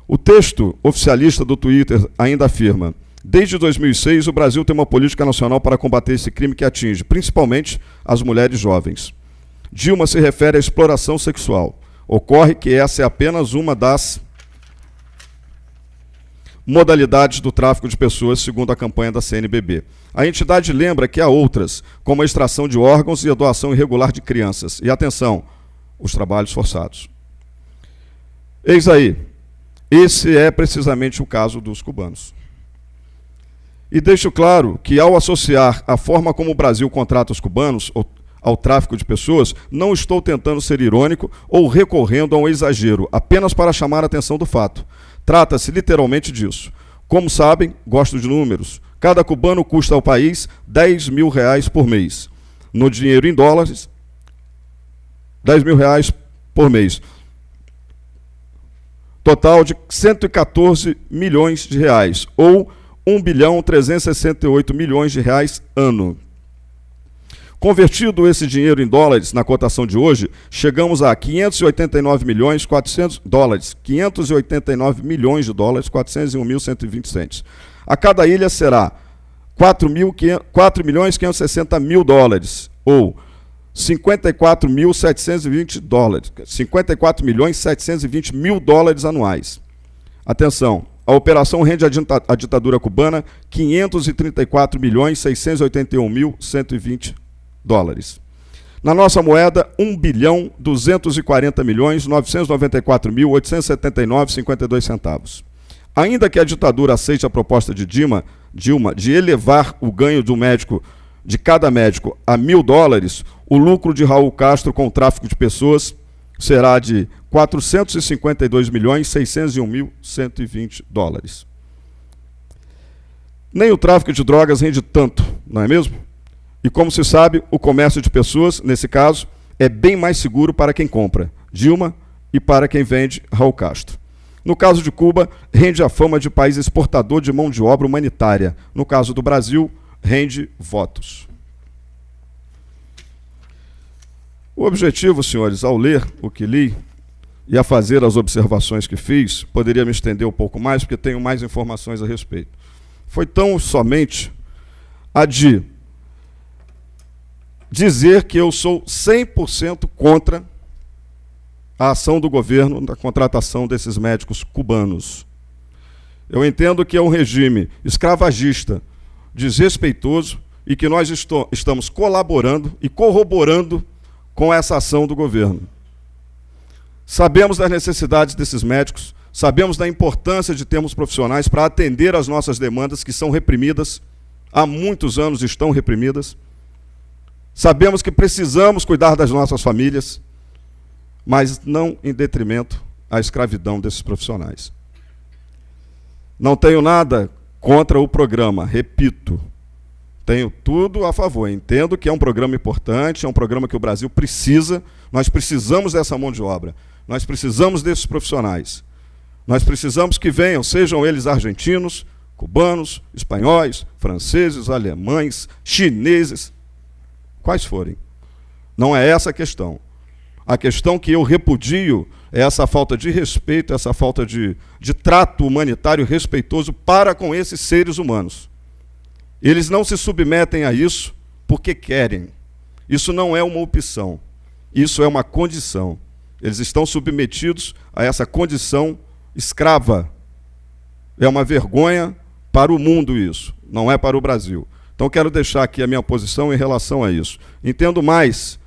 O texto oficialista do Twitter ainda afirma: desde 2006, o Brasil tem uma política nacional para combater esse crime que atinge, principalmente, as mulheres jovens. Dilma se refere à exploração sexual. Ocorre que essa é apenas uma das modalidades do tráfico de pessoas, segundo a campanha da CNBB. A entidade lembra que há outras, como a extração de órgãos e a doação irregular de crianças. E atenção, os trabalhos forçados. Eis aí, esse é precisamente o caso dos cubanos. E deixo claro que, ao associar a forma como o Brasil contrata os cubanos ao tráfico de pessoas, não estou tentando ser irônico ou recorrendo a um exagero, apenas para chamar a atenção do fato. Trata-se literalmente disso. Como sabem, gosto de números. Cada cubano custa ao país R$10.000 por mês. No dinheiro em dólares, R$10.000 por mês. Total de 114 milhões de reais, ou 1.368 bilhões de reais ano. Convertido esse dinheiro em dólares na cotação de hoje, chegamos a 589 milhões 400 dólares, 589 milhões de dólares, 401.120 centes. A cada ilha será 4.560.000 dólares, ou 54.720 dólares, 54.720.000 dólares anuais. Atenção, a operação rende à ditadura cubana 534.681.120 dólares. Na nossa moeda, 1.240.994.879,52 centavos. Ainda que a ditadura aceite a proposta de Dilma de elevar o ganho de cada médico a $1.000, o lucro de Raul Castro com o tráfico de pessoas será de 452.601.120 dólares. Nem o tráfico de drogas rende tanto, não é mesmo? E como se sabe, o comércio de pessoas, nesse caso, é bem mais seguro para quem compra, Dilma, e para quem vende, Raul Castro. No caso de Cuba, rende a fama de país exportador de mão de obra humanitária. No caso do Brasil, rende votos. O objetivo, senhores, ao ler o que li e a fazer as observações que fiz, poderia me estender um pouco mais, porque tenho mais informações a respeito. Foi tão somente a de dizer que eu sou 100% contra a ação do governo na contratação desses médicos cubanos. Eu entendo que é um regime escravagista, desrespeitoso, e que nós estamos colaborando e corroborando com essa ação do governo. Sabemos das necessidades desses médicos, Sabemos da importância de termos profissionais para atender às nossas demandas, que são reprimidas, há muitos anos estão reprimidas. Sabemos que precisamos cuidar das nossas famílias, mas não em detrimento à escravidão desses profissionais. Não tenho nada contra o programa, repito, tenho tudo a favor. Entendo que é um programa importante, é um programa que o Brasil precisa, nós precisamos dessa mão de obra, nós precisamos desses profissionais. Nós precisamos que venham, sejam eles argentinos, cubanos, espanhóis, franceses, alemães, chineses, quais forem. Não é essa a questão. A questão que eu repudio é essa falta de respeito, essa falta de trato humanitário respeitoso para com esses seres humanos. Eles não se submetem a isso porque querem. Isso não é uma opção. Isso é uma condição. Eles estão submetidos a essa condição escrava. É uma vergonha para o mundo isso, não é para o Brasil. Então quero deixar aqui a minha posição em relação a isso. Entendo mais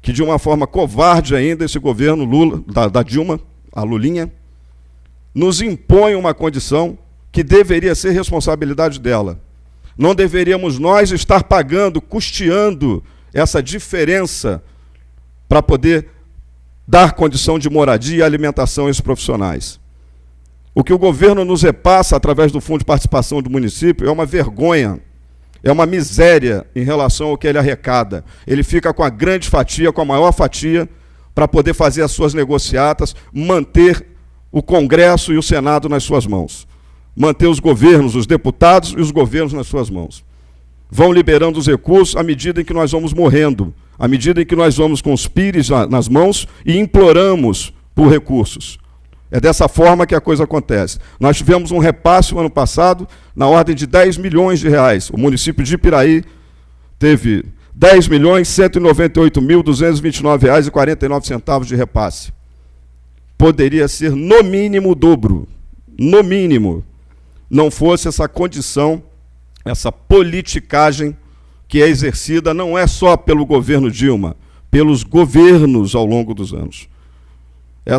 que de uma forma covarde ainda esse governo Lula, da Dilma, a Lulinha, nos impõe uma condição que deveria ser responsabilidade dela. Não deveríamos nós estar pagando, custeando essa diferença para poder dar condição de moradia e alimentação a esses profissionais. O que o governo nos repassa através do Fundo de Participação do município é uma vergonha, é uma miséria em relação ao que ele arrecada. Ele fica com a grande fatia, com a maior fatia, para poder fazer as suas negociatas, manter o Congresso e o Senado nas suas mãos. Manter os governos, os deputados e os governos nas suas mãos. Vão liberando os recursos à medida em que nós vamos morrendo, à medida em que nós vamos com os pires nas mãos e imploramos por recursos. É dessa forma que a coisa acontece. Nós tivemos um repasse no ano passado na ordem de 10 milhões de reais. O município de Ipiraí teve R$ 10.198.229,49 de repasse. Poderia ser no mínimo o dobro, no mínimo, não fosse essa condição, essa politicagem que é exercida não é só pelo governo Dilma, pelos governos ao longo dos anos.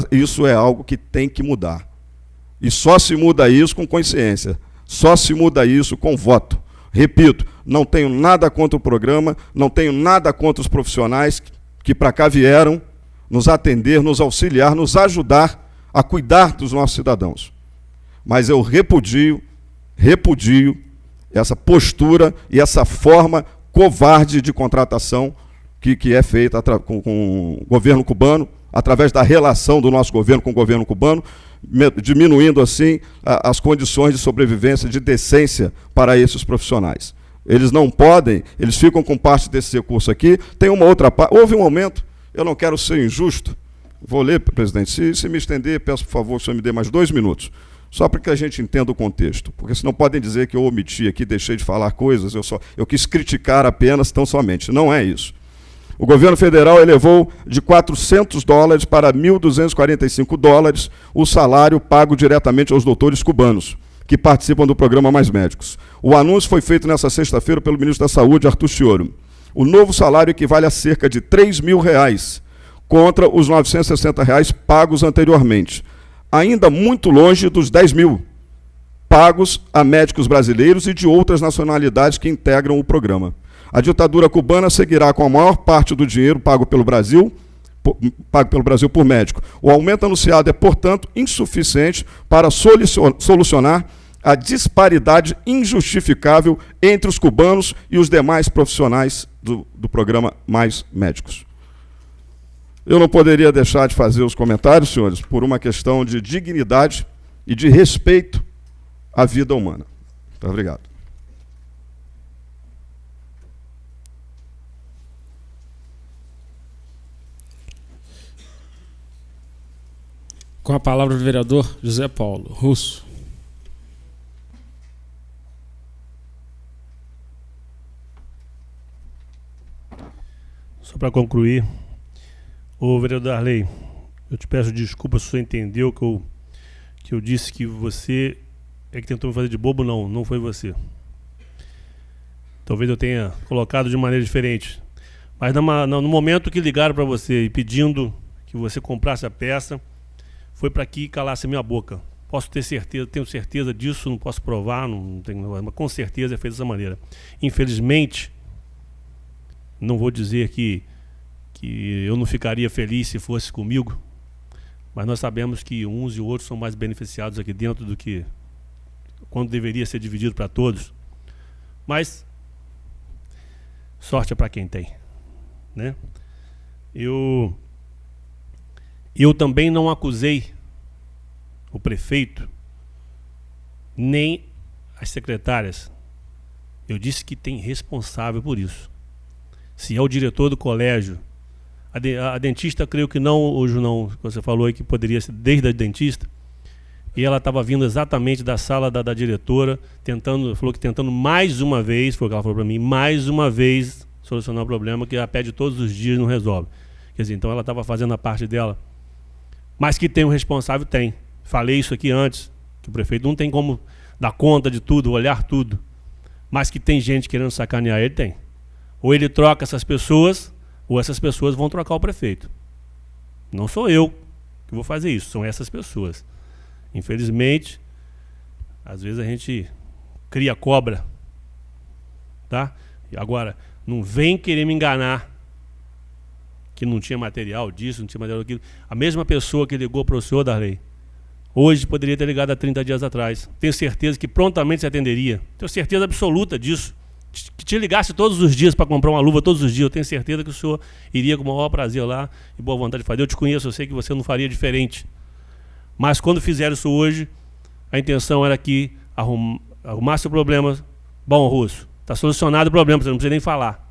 Isso é algo que tem que mudar. E só se muda isso com consciência. Só se muda isso com voto. Repito, não tenho nada contra o programa, não tenho nada contra os profissionais que para cá vieram nos atender, nos auxiliar, nos ajudar a cuidar dos nossos cidadãos. Mas eu repudio essa postura e essa forma covarde de contratação que é feita com o governo cubano, através da relação do nosso governo com o governo cubano, diminuindo assim as condições de sobrevivência, de decência para esses profissionais. Eles não podem, eles ficam com parte desse recurso aqui. Tem uma outra parte, houve um momento, eu não quero ser injusto, vou ler, presidente, se me estender, peço por favor que o senhor me dê mais 2 minutos, só para que a gente entenda o contexto, porque senão podem dizer que eu omiti aqui, deixei de falar coisas, eu quis criticar apenas, tão somente. Não é isso. O governo federal elevou de $400 para $1.245 o salário pago diretamente aos doutores cubanos, que participam do programa Mais Médicos. O anúncio foi feito nesta sexta-feira pelo ministro da Saúde, Arthur Chioro. O novo salário equivale a cerca de R$ 3.000, contra os R$ 960 pagos anteriormente. Ainda muito longe dos R$ 10.000 pagos a médicos brasileiros e de outras nacionalidades que integram o programa. A ditadura cubana seguirá com a maior parte do dinheiro pago pelo Brasil por médico. O aumento anunciado é, portanto, insuficiente para solucionar a disparidade injustificável entre os cubanos e os demais profissionais do programa Mais Médicos. Eu não poderia deixar de fazer os comentários, senhores, por uma questão de dignidade e de respeito à vida humana. Muito obrigado.
Com a palavra o vereador José Paulo Russo.
Só para concluir, ô vereador Arley, eu te peço desculpa se você entendeu que eu disse que você é que tentou me fazer de bobo. Não foi você. Talvez eu tenha colocado de maneira diferente. Mas no momento que ligaram para você e pedindo que você comprasse a peça, foi para que calasse a minha boca. posso ter certeza, tenho certeza disso, não posso provar, não tenho, mas com certeza é feito dessa maneira. Infelizmente, não vou dizer que eu não ficaria feliz se fosse comigo, mas nós sabemos que uns e outros são mais beneficiados aqui dentro do que quando deveria ser dividido para todos. Mas sorte é para quem tem, né? Eu também não acusei o prefeito nem as secretárias. Eu disse que tem responsável por isso. Se é o diretor do colégio, a dentista, creio que não, hoje não, você falou aí que poderia ser desde a dentista, e ela estava vindo exatamente da sala da diretora, falou que tentando mais uma vez, foi o que ela falou para mim, mais uma vez solucionar o problema, que ela pede todos os dias e não resolve. Quer dizer, então ela estava fazendo a parte dela. Mas que tem um responsável, tem. Falei isso aqui antes, que o prefeito não tem como dar conta de tudo, olhar tudo. Mas que tem gente querendo sacanear ele, tem. Ou ele troca essas pessoas, ou essas pessoas vão trocar o prefeito. Não sou eu que vou fazer isso, são essas pessoas. Infelizmente, às vezes a gente cria cobra, tá? E agora, não vem querer me enganar que não tinha material disso, não tinha material daquilo. A mesma pessoa que ligou para o senhor, Darley, hoje poderia ter ligado há 30 dias atrás. Tenho certeza que prontamente se atenderia. Tenho certeza absoluta disso. Que te ligasse todos os dias para comprar uma luva todos os dias, eu tenho certeza que o senhor iria com o maior prazer lá e boa vontade de fazer. Eu te conheço, eu sei que você não faria diferente. Mas quando fizeram isso hoje, a intenção era que arrumasse o problema. Bom, Russo, está solucionado o problema, você não precisa nem falar.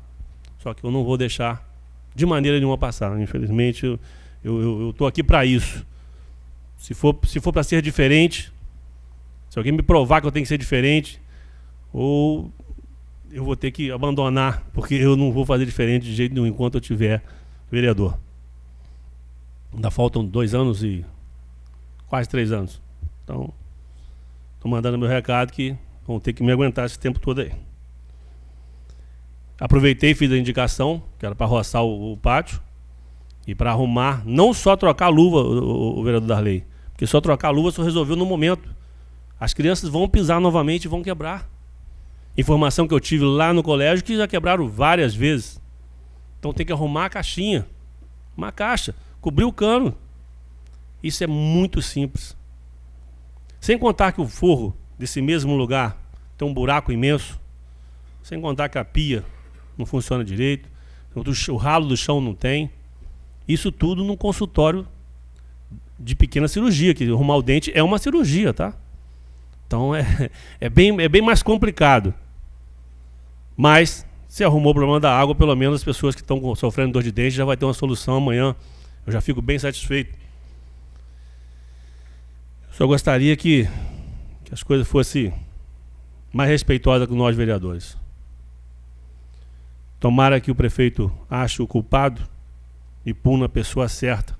Só que eu não vou deixar de maneira nenhuma passar. Infelizmente, eu estou aqui para isso. Se for para ser diferente, se alguém me provar que eu tenho que ser diferente, ou eu vou ter que abandonar, porque eu não vou fazer diferente de jeito nenhum enquanto eu tiver vereador. Ainda faltam 2 anos e quase 3 anos. Então, estou mandando meu recado que vão ter que me aguentar esse tempo todo aí. Aproveitei, fiz a indicação, que era para roçar o pátio, e para arrumar, não só trocar a luva, o vereador Darley, porque só trocar a luva só resolveu no momento. As crianças vão pisar novamente e vão quebrar. Informação que eu tive lá no colégio que já quebraram várias vezes. Então tem que arrumar a caixinha, uma caixa, cobrir o cano. Isso é muito simples. Sem contar que o forro desse mesmo lugar tem um buraco imenso, sem contar que a pia não funciona direito, o ralo do chão não tem. Isso tudo num consultório de pequena cirurgia, que arrumar o dente é uma cirurgia, tá? Então é bem mais complicado. Mas se arrumou o problema da água, pelo menos as pessoas que estão sofrendo dor de dente já vai ter uma solução amanhã. Eu já fico bem satisfeito. Só gostaria que as coisas fossem mais respeitosas com nós vereadores. Tomara que o prefeito ache o culpado e puna a pessoa certa.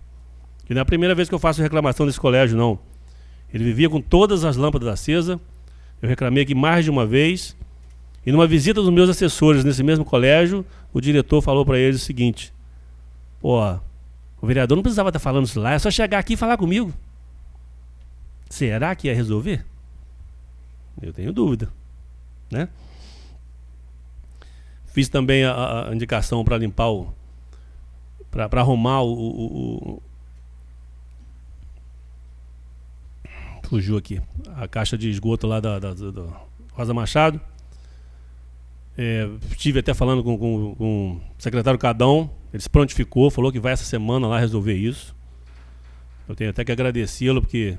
Que não é a primeira vez que eu faço reclamação desse colégio, não. Ele vivia com todas as lâmpadas acesas. Eu reclamei aqui mais de uma vez. E numa visita dos meus assessores nesse mesmo colégio, o diretor falou para eles o seguinte: pô, o vereador não precisava estar falando isso lá, é só chegar aqui e falar comigo. Será que ia resolver? Eu tenho dúvida, né? Fiz também a indicação para limpar para arrumar fugiu aqui, a caixa de esgoto lá da Rosa Machado. Estive até falando com o secretário Cadão, ele se prontificou, falou que vai essa semana lá resolver isso. Eu tenho até que agradecê-lo, porque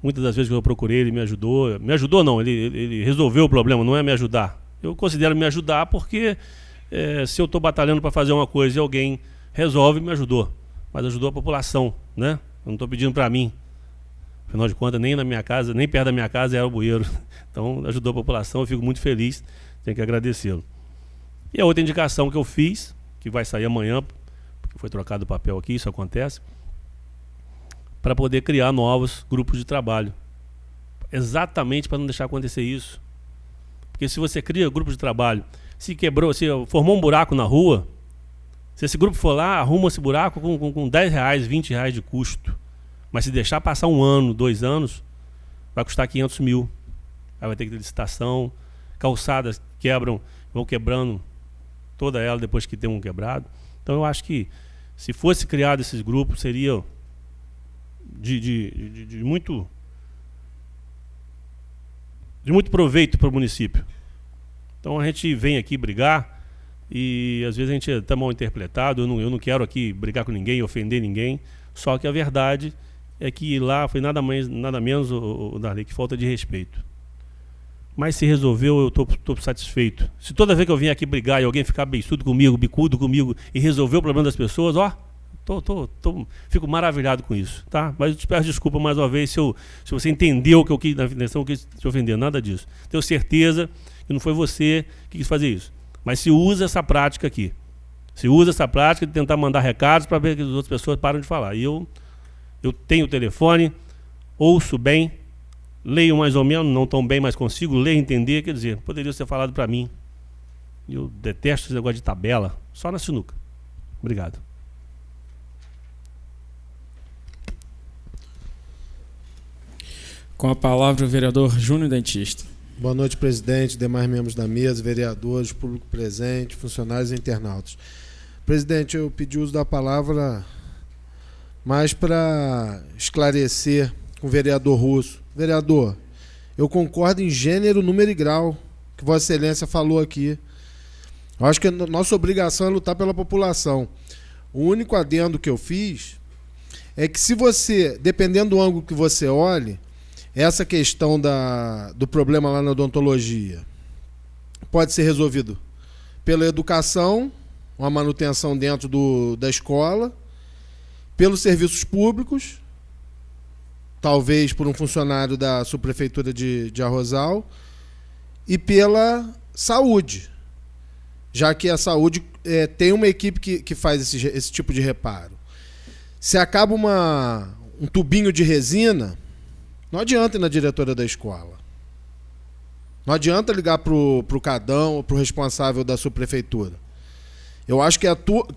muitas das vezes que eu procurei, ele me ajudou. Me ajudou não, ele resolveu o problema, não é me ajudar. Eu considero me ajudar porque se eu estou batalhando para fazer uma coisa e alguém resolve, me ajudou. Mas ajudou a população, né? Eu não estou pedindo para mim. Afinal de contas, nem na minha casa, nem perto da minha casa era o bueiro. Então, ajudou a população, eu fico muito feliz, tenho que agradecê-lo. E a outra indicação que eu fiz, que vai sair amanhã, porque foi trocado o papel aqui, isso acontece, para poder criar novos grupos de trabalho. Exatamente para não deixar acontecer isso. Porque se você cria grupos de trabalho, se formou um buraco na rua, se esse grupo for lá, arruma esse buraco com R$10, R$20 de custo. Mas se deixar passar 1 ano, 2 anos, vai custar 500 mil. Aí vai ter que ter licitação, calçadas quebram, vão quebrando toda ela depois que tem um quebrado. Então eu acho que se fosse criado esses grupos, seria de muito proveito para o município. Então a gente vem aqui brigar e às vezes a gente está mal interpretado. Eu não quero aqui brigar com ninguém, ofender ninguém. Só que a verdade é que lá foi nada menos, o Darley, que falta de respeito. Mas se resolveu, eu estou satisfeito. Se toda vez que eu vim aqui brigar e alguém ficar beiçudo comigo, bicudo comigo e resolver o problema das pessoas, ó, fico maravilhado com isso, tá? Mas eu te peço desculpa mais uma vez se você entendeu que eu quis, na intenção eu quis te ofender, nada disso. Tenho certeza que não foi você que quis fazer isso. Mas se usa essa prática aqui. Se usa essa prática de tentar mandar recados para ver que as outras pessoas param de falar. E eu tenho o telefone, ouço bem, leio mais ou menos, não tão bem, mas consigo ler e entender. Quer dizer, poderia ser falado para mim. Eu detesto esse negócio de tabela, só na sinuca. Obrigado.
Com a palavra o vereador Júnior Dentista.
Boa noite, presidente, demais membros da mesa, vereadores, público presente, funcionários e internautas. Presidente, eu pedi o uso da palavra mais para esclarecer com o vereador Russo. Vereador, eu concordo em gênero, número e grau que Vossa Excelência falou aqui. Eu acho que a nossa obrigação é lutar pela população. O único adendo que eu fiz é que se você, dependendo do ângulo que você olhe, essa questão do problema lá na odontologia pode ser resolvido pela educação, uma manutenção dentro da escola, pelos serviços públicos, talvez por um funcionário da subprefeitura de Arrozal, e pela saúde, já que a saúde tem uma equipe que faz esse tipo de reparo. Se acaba um tubinho de resina, não adianta ir na diretora da escola. Não adianta ligar para o Cadão ou para o responsável da subprefeitura. Eu acho que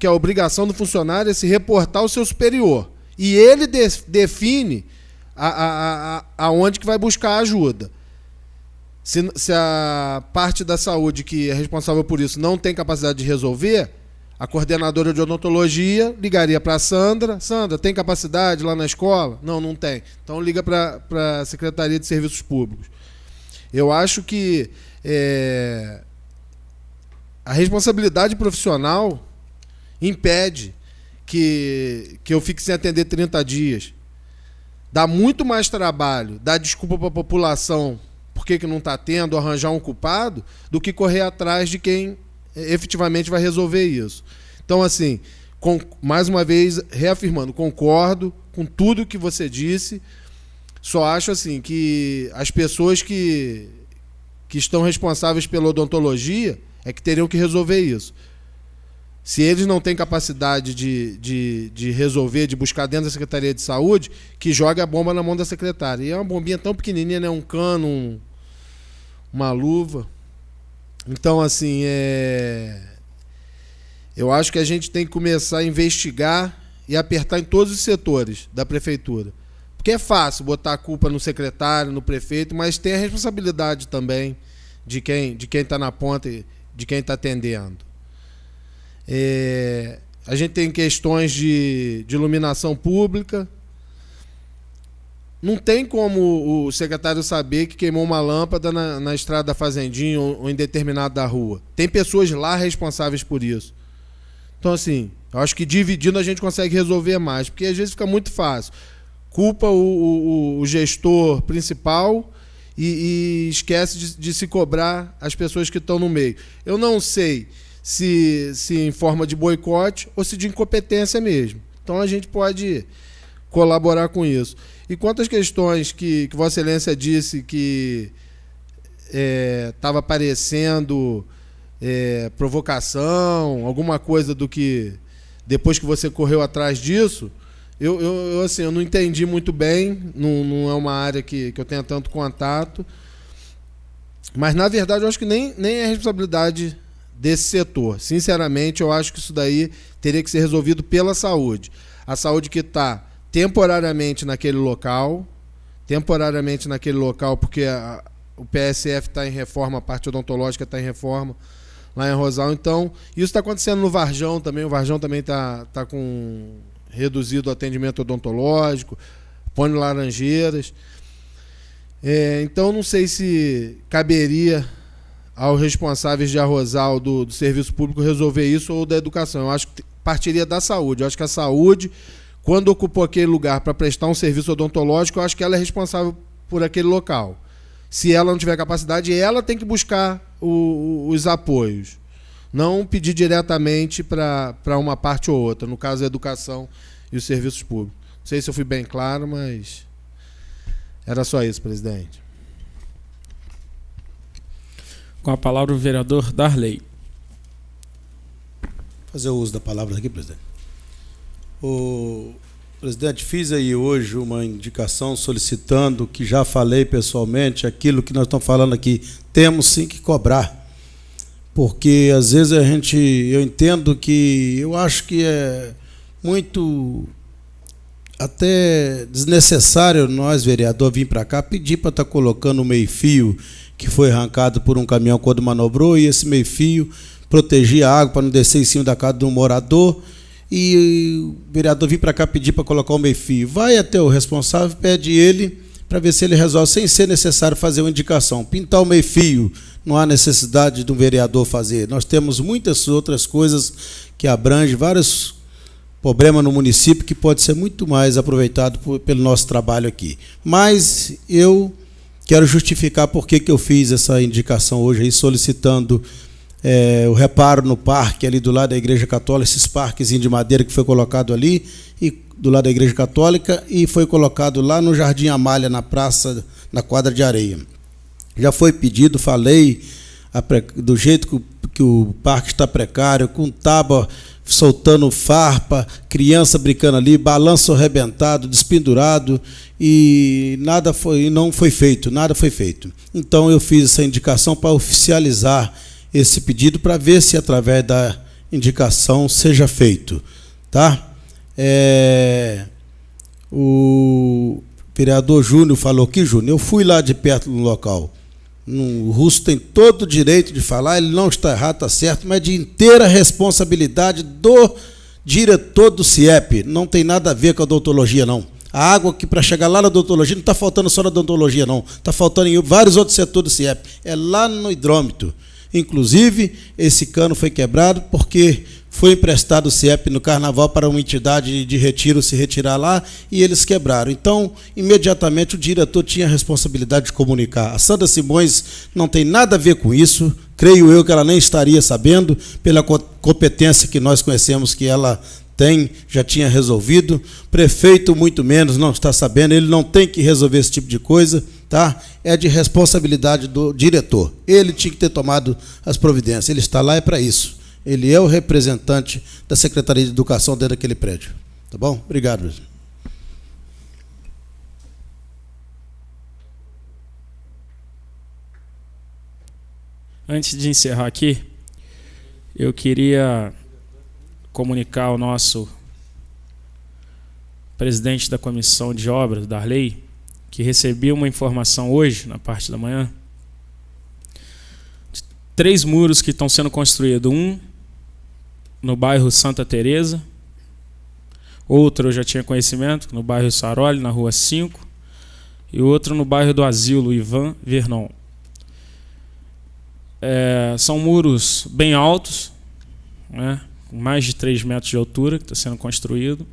a obrigação do funcionário é se reportar ao seu superior. E ele define aonde que vai buscar ajuda. Se a parte da saúde que é responsável por isso não tem capacidade de resolver, a coordenadora de odontologia ligaria para a Sandra. Sandra, tem capacidade lá na escola? Não tem. Então liga para a Secretaria de Serviços Públicos. Eu acho que a responsabilidade profissional impede que eu fique sem atender 30 dias. Dá muito mais trabalho, dá desculpa para a população por que não está tendo, arranjar um culpado, do que correr atrás de quem efetivamente vai resolver isso. Então, assim, mais uma vez, reafirmando, concordo com tudo que você disse, só acho assim que as pessoas que estão responsáveis pela odontologia é que teriam que resolver isso. Se eles não têm capacidade de resolver, de buscar dentro da Secretaria de Saúde, que jogue a bomba na mão da secretária. E é uma bombinha tão pequenininha, né? Um cano, uma luva. Então, assim, eu acho que a gente tem que começar a investigar e apertar em todos os setores da prefeitura. Porque é fácil botar a culpa no secretário, no prefeito, mas tem a responsabilidade também de quem está na ponta e de quem está atendendo. A gente tem questões de iluminação pública. Não tem como o secretário saber que queimou uma lâmpada na estrada da Fazendinha ou em determinada rua. Tem pessoas lá responsáveis por isso. Então, assim, eu acho que dividindo a gente consegue resolver mais, porque às vezes fica muito fácil. Culpa o gestor principal e esquece de se cobrar as pessoas que estão no meio. Eu não sei se em forma de boicote ou se de incompetência mesmo. Então a gente pode colaborar com isso. E quanto às questões que Vossa Excelência disse que estava parecendo provocação, alguma coisa do que depois que você correu atrás disso, eu não entendi muito bem, não é uma área que eu tenha tanto contato, mas na verdade eu acho que nem é responsabilidade desse setor. Sinceramente, eu acho que isso daí teria que ser resolvido pela saúde. A saúde que está temporariamente naquele local temporariamente naquele local, porque o PSF está em reforma, a parte odontológica está em reforma lá em Rosal. Então, isso está acontecendo no Varjão também. O Varjão também está com reduzido o atendimento odontológico, põe Laranjeiras. Então, não sei se caberia aos responsáveis de Arrozal do serviço público resolver isso ou da educação. Eu acho que partiria da saúde. Eu acho que a saúde, quando ocupou aquele lugar para prestar um serviço odontológico, eu acho que ela é responsável por aquele local. Se ela não tiver capacidade, ela tem que buscar os apoios. Não pedir diretamente para uma parte ou outra, no caso a educação e os serviços públicos. Não sei se eu fui bem claro, mas era só isso, presidente.
Com a palavra o vereador Darley.
Fazer o uso da palavra aqui, presidente. Presidente, fiz aí hoje uma indicação solicitando, que já falei pessoalmente, aquilo que nós estamos falando aqui, temos sim que cobrar. Porque às vezes eu entendo que, eu acho que é muito até desnecessário nós, vereador, vir para cá pedir para estar colocando o meio-fio que foi arrancado por um caminhão quando manobrou, e esse meio-fio protegia a água para não descer em cima da casa do morador, e o vereador vir para cá pedir para colocar o meio-fio. Vai até o responsável, pede ele para ver se ele resolve, sem ser necessário fazer uma indicação. Pintar o meio-fio, não há necessidade de um vereador fazer. Nós temos muitas outras coisas que abrangem vários problemas no município que pode ser muito mais aproveitado pelo nosso trabalho aqui. Mas eu quero justificar por que eu fiz essa indicação hoje aí, solicitando o reparo no parque ali do lado da Igreja Católica, esses parquezinhos de madeira que foi colocado ali, e do lado da Igreja Católica, e foi colocado lá no Jardim Amália, na praça, na quadra de areia. Já foi pedido, falei, do jeito que o parque está precário, com tábua soltando farpa, criança brincando ali, balanço arrebentado, despendurado, e não foi feito, nada foi feito. Então eu fiz essa indicação para oficializar esse pedido, para ver se através da indicação seja feito, tá? O vereador Júnior falou aqui, Júnior, eu fui lá de perto no local. O Russo tem todo o direito de falar, ele não está errado, está certo, mas de inteira responsabilidade do diretor do CIEP. Não tem nada a ver com a odontologia, não. A água que para chegar lá na odontologia não está faltando só na odontologia, não. Está faltando em vários outros setores do CIEP. É lá no hidrômetro. Inclusive, esse cano foi quebrado porque foi emprestado o CIEP no Carnaval para uma entidade de retiro se retirar lá, e eles quebraram. Então, imediatamente, o diretor tinha a responsabilidade de comunicar. A Sandra Simões não tem nada a ver com isso, creio eu que ela nem estaria sabendo, pela competência que nós conhecemos que ela tem, já tinha resolvido. Prefeito, muito menos, não está sabendo, ele não tem que resolver esse tipo de coisa, tá? É de responsabilidade do diretor. Ele tinha que ter tomado as providências, ele está lá é para isso. Ele é o representante da Secretaria de Educação dentro daquele prédio. Tá bom? Obrigado, presidente.
Antes de encerrar aqui, eu queria comunicar ao nosso presidente da Comissão de Obras, Darley, que recebi uma informação hoje, na parte da manhã, de 3 muros que estão sendo construídos. Um no bairro Santa Teresa, outro eu já tinha conhecimento, no bairro Saroli, na rua 5, e outro no bairro do Asilo Ivan Vernon. São muros bem altos, né, com mais de 3 metros de altura, que está sendo construído,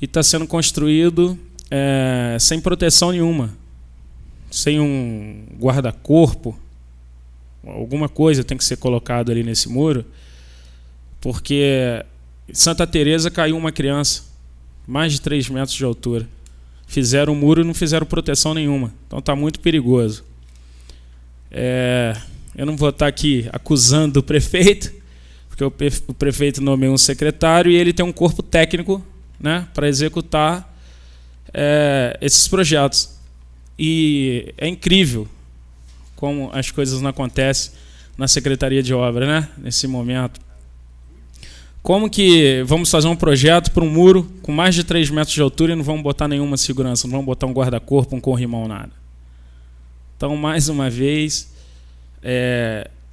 e está sendo construído sem proteção nenhuma, sem um guarda-corpo, alguma coisa tem que ser colocado ali nesse muro, porque em Santa Teresa caiu uma criança, mais de 3 metros de altura. Fizeram o muro e não fizeram proteção nenhuma. Então está muito perigoso. Eu não vou estar aqui acusando o prefeito, porque o prefeito nomeou um secretário e ele tem um corpo técnico, né, para executar esses projetos. E é incrível como as coisas não acontecem na Secretaria de Obras, né, nesse momento. Como que vamos fazer um projeto para um muro com mais de 3 metros de altura e não vamos botar nenhuma segurança, não vamos botar um guarda-corpo, um corrimão, nada. Então, mais uma vez,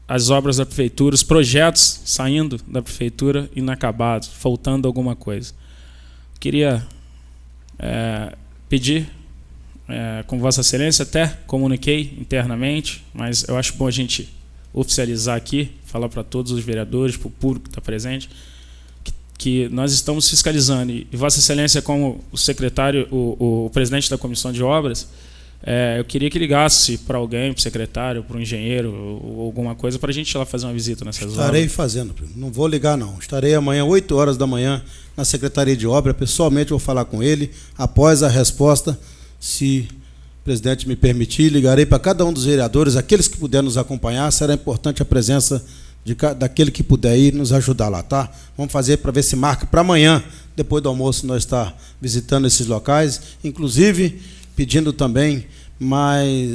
as obras da prefeitura, os projetos saindo da prefeitura inacabados, faltando alguma coisa. Queria pedir, com Vossa Excelência, até comuniquei internamente, mas eu acho bom a gente oficializar aqui, falar para todos os vereadores, para o público que está presente, que nós estamos fiscalizando. E Vossa Excelência, como o secretário, o presidente da Comissão de Obras, eu queria que ligasse para alguém, para o secretário, para o engenheiro, ou alguma coisa, para a gente ir lá fazer uma visita nessas obras.
Estarei fazendo, não vou ligar não. Estarei amanhã, 8 horas da manhã, na Secretaria de Obra. Pessoalmente vou falar com ele. Após a resposta, se o presidente me permitir, ligarei para cada um dos vereadores, aqueles que puderem nos acompanhar. Será importante a presença daquele que puder ir nos ajudar lá, tá? Vamos fazer para ver se marca para amanhã, depois do almoço, nós estar visitando esses locais, inclusive pedindo também mais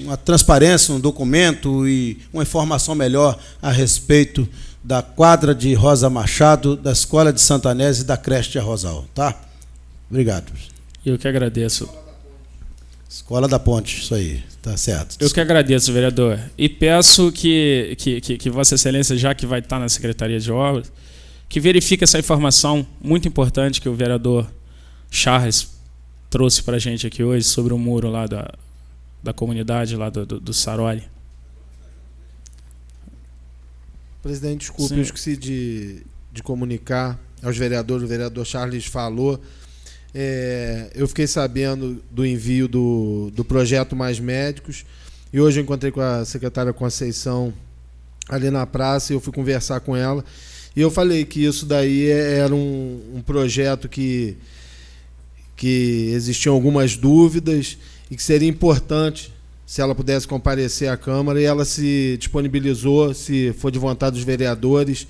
uma transparência, um documento e uma informação melhor a respeito da quadra de Rosa Machado, da Escola de Santanese e da creche de Arrozal, tá? Obrigado.
Eu que agradeço.
Escola da Ponte, isso aí, tá certo.
Eu que agradeço, vereador. E peço que Vossa Excelência, já que vai estar na Secretaria de Obras, que verifique essa informação muito importante que o vereador Charles trouxe para a gente aqui hoje sobre o muro lá da comunidade lá do Saroli.
Presidente, desculpe,
Sim.
eu esqueci de comunicar aos vereadores, o vereador Charles falou. Eu fiquei sabendo do envio do projeto Mais Médicos e hoje eu encontrei com a secretária Conceição ali na praça e eu fui conversar com ela e eu falei que isso daí era um projeto que existiam algumas dúvidas e que seria importante se ela pudesse comparecer à Câmara, e ela se disponibilizou, se for de vontade dos vereadores.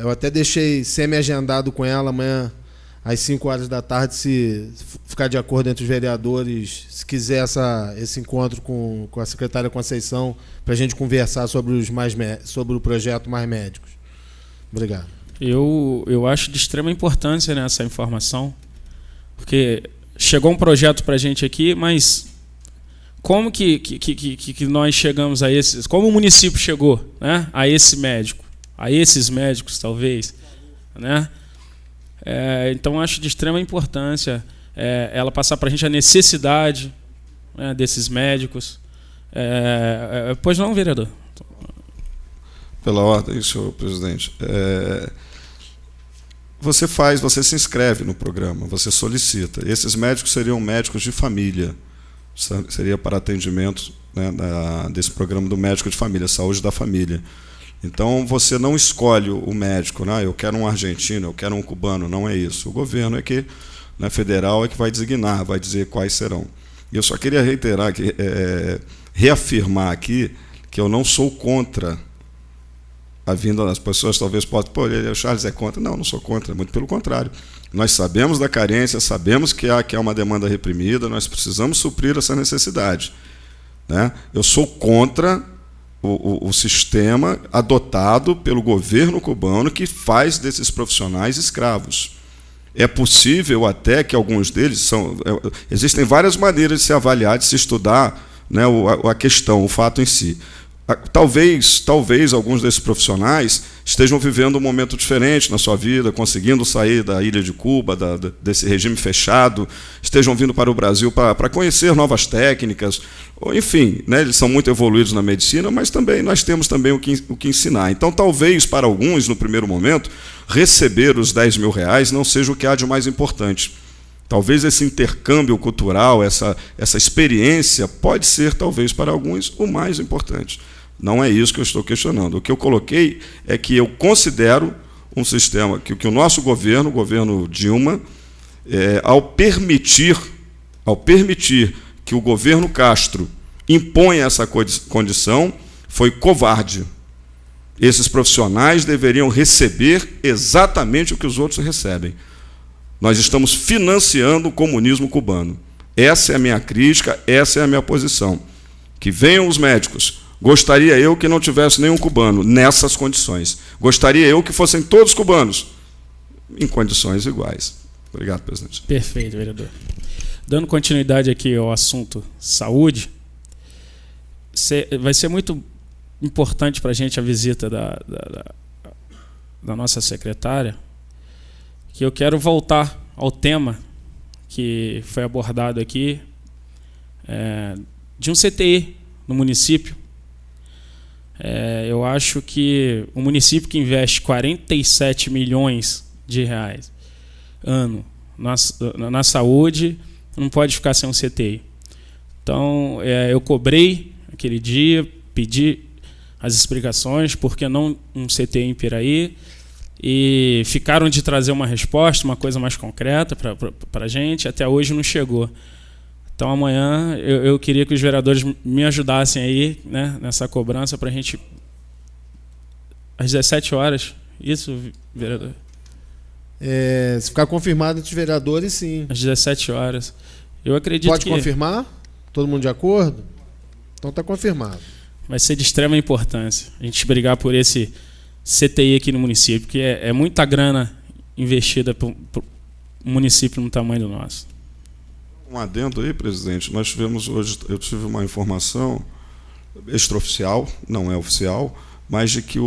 Eu até deixei semi-agendado com ela amanhã às 5 horas da tarde, se ficar de acordo entre os vereadores, se quiser esse encontro com a secretária Conceição, para a gente conversar sobre o projeto Mais Médicos. Obrigado.
Eu acho de extrema importância, né, essa informação, porque chegou um projeto para a gente aqui, mas como que nós chegamos a esses, como o município chegou, né, a esse médico, a esses médicos talvez, né? Então acho de extrema importância ela passar para a gente a necessidade, né, desses médicos. Pois não, vereador?
Pela ordem, senhor presidente. Você se inscreve no programa, você solicita. Esses médicos seriam médicos de família, seria para atendimento, né, desse programa do médico de família, saúde da família. Então, você não escolhe o médico, né? Eu quero um argentino, eu quero um cubano, não é isso. O governo federal é que vai designar, vai dizer quais serão. E eu só queria reiterar, reafirmar aqui, que eu não sou contra a vinda das pessoas. Talvez possam, o Charles é contra. Não sou contra, muito pelo contrário. Nós sabemos da carência, sabemos que há uma demanda reprimida, nós precisamos suprir essa necessidade, né? Eu sou contra o sistema adotado pelo governo cubano que faz desses profissionais escravos. É possível até que alguns deles existem várias maneiras de se avaliar, de se estudar, né, a questão, o fato em si. Talvez alguns desses profissionais estejam vivendo um momento diferente na sua vida, conseguindo sair da ilha de Cuba, desse regime fechado, estejam vindo para o Brasil para conhecer novas técnicas, enfim, né, eles são muito evoluídos na medicina, mas também nós temos também o que ensinar. Então, talvez para alguns, no primeiro momento, receber os R$10.000 não seja o que há de mais importante. Talvez esse intercâmbio cultural, essa experiência, pode ser, talvez, para alguns, o mais importante. Não é isso que eu estou questionando. O que eu coloquei é que eu considero um sistema que o nosso governo, o governo Dilma, ao permitir que o governo Castro imponha essa condição, foi covarde. Esses profissionais deveriam receber exatamente o que os outros recebem. Nós estamos financiando o comunismo cubano. Essa é a minha crítica, essa é a minha posição. Que venham os médicos, Gostaria eu que não tivesse nenhum cubano nessas condições. Gostaria eu que fossem todos cubanos em condições iguais. Obrigado, presidente.
Perfeito, vereador. Dando continuidade aqui ao assunto saúde, vai ser muito importante para a gente a visita da nossa secretária, que eu quero voltar ao tema que foi abordado aqui, de um CTI no município. Eu acho que o município que investe 47 milhões de reais ano na saúde não pode ficar sem um CTI. Então, eu cobrei aquele dia, pedi as explicações, por que não um CTI em Piraí, e ficaram de trazer uma resposta, uma coisa mais concreta para a gente, até hoje não chegou. Então, amanhã eu queria que os vereadores me ajudassem aí, né, nessa cobrança para a gente, às 17 horas, isso, vereador?
Se ficar confirmado entre os vereadores, sim.
Às 17 horas. Eu acredito
Pode
que
confirmar? Todo mundo de acordo? Então está confirmado.
Vai ser de extrema importância a gente brigar por esse CTI aqui no município, porque é muita grana investida por um município no tamanho do nosso.
Um adendo aí, presidente. Nós tivemos hoje, eu tive uma informação extraoficial, não é oficial, mas de que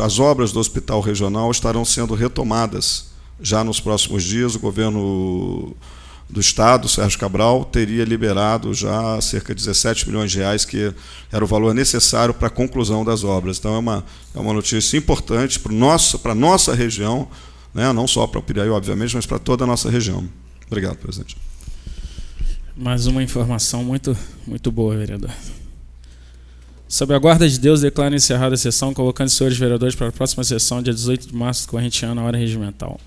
as obras do Hospital Regional estarão sendo retomadas já nos próximos dias. O governo do Estado, Sérgio Cabral, teria liberado já cerca de 17 milhões de reais, que era o valor necessário para a conclusão das obras. Então, é uma notícia importante para a nossa região, né? Não só para o Piraí, obviamente, mas para toda a nossa região. Obrigado, presidente.
Mais uma informação muito, muito boa, vereador. Sob a guarda de Deus, declaro encerrada a sessão, convocando os senhores vereadores para a próxima sessão, dia 18 de março, corrente ano, hora regimental.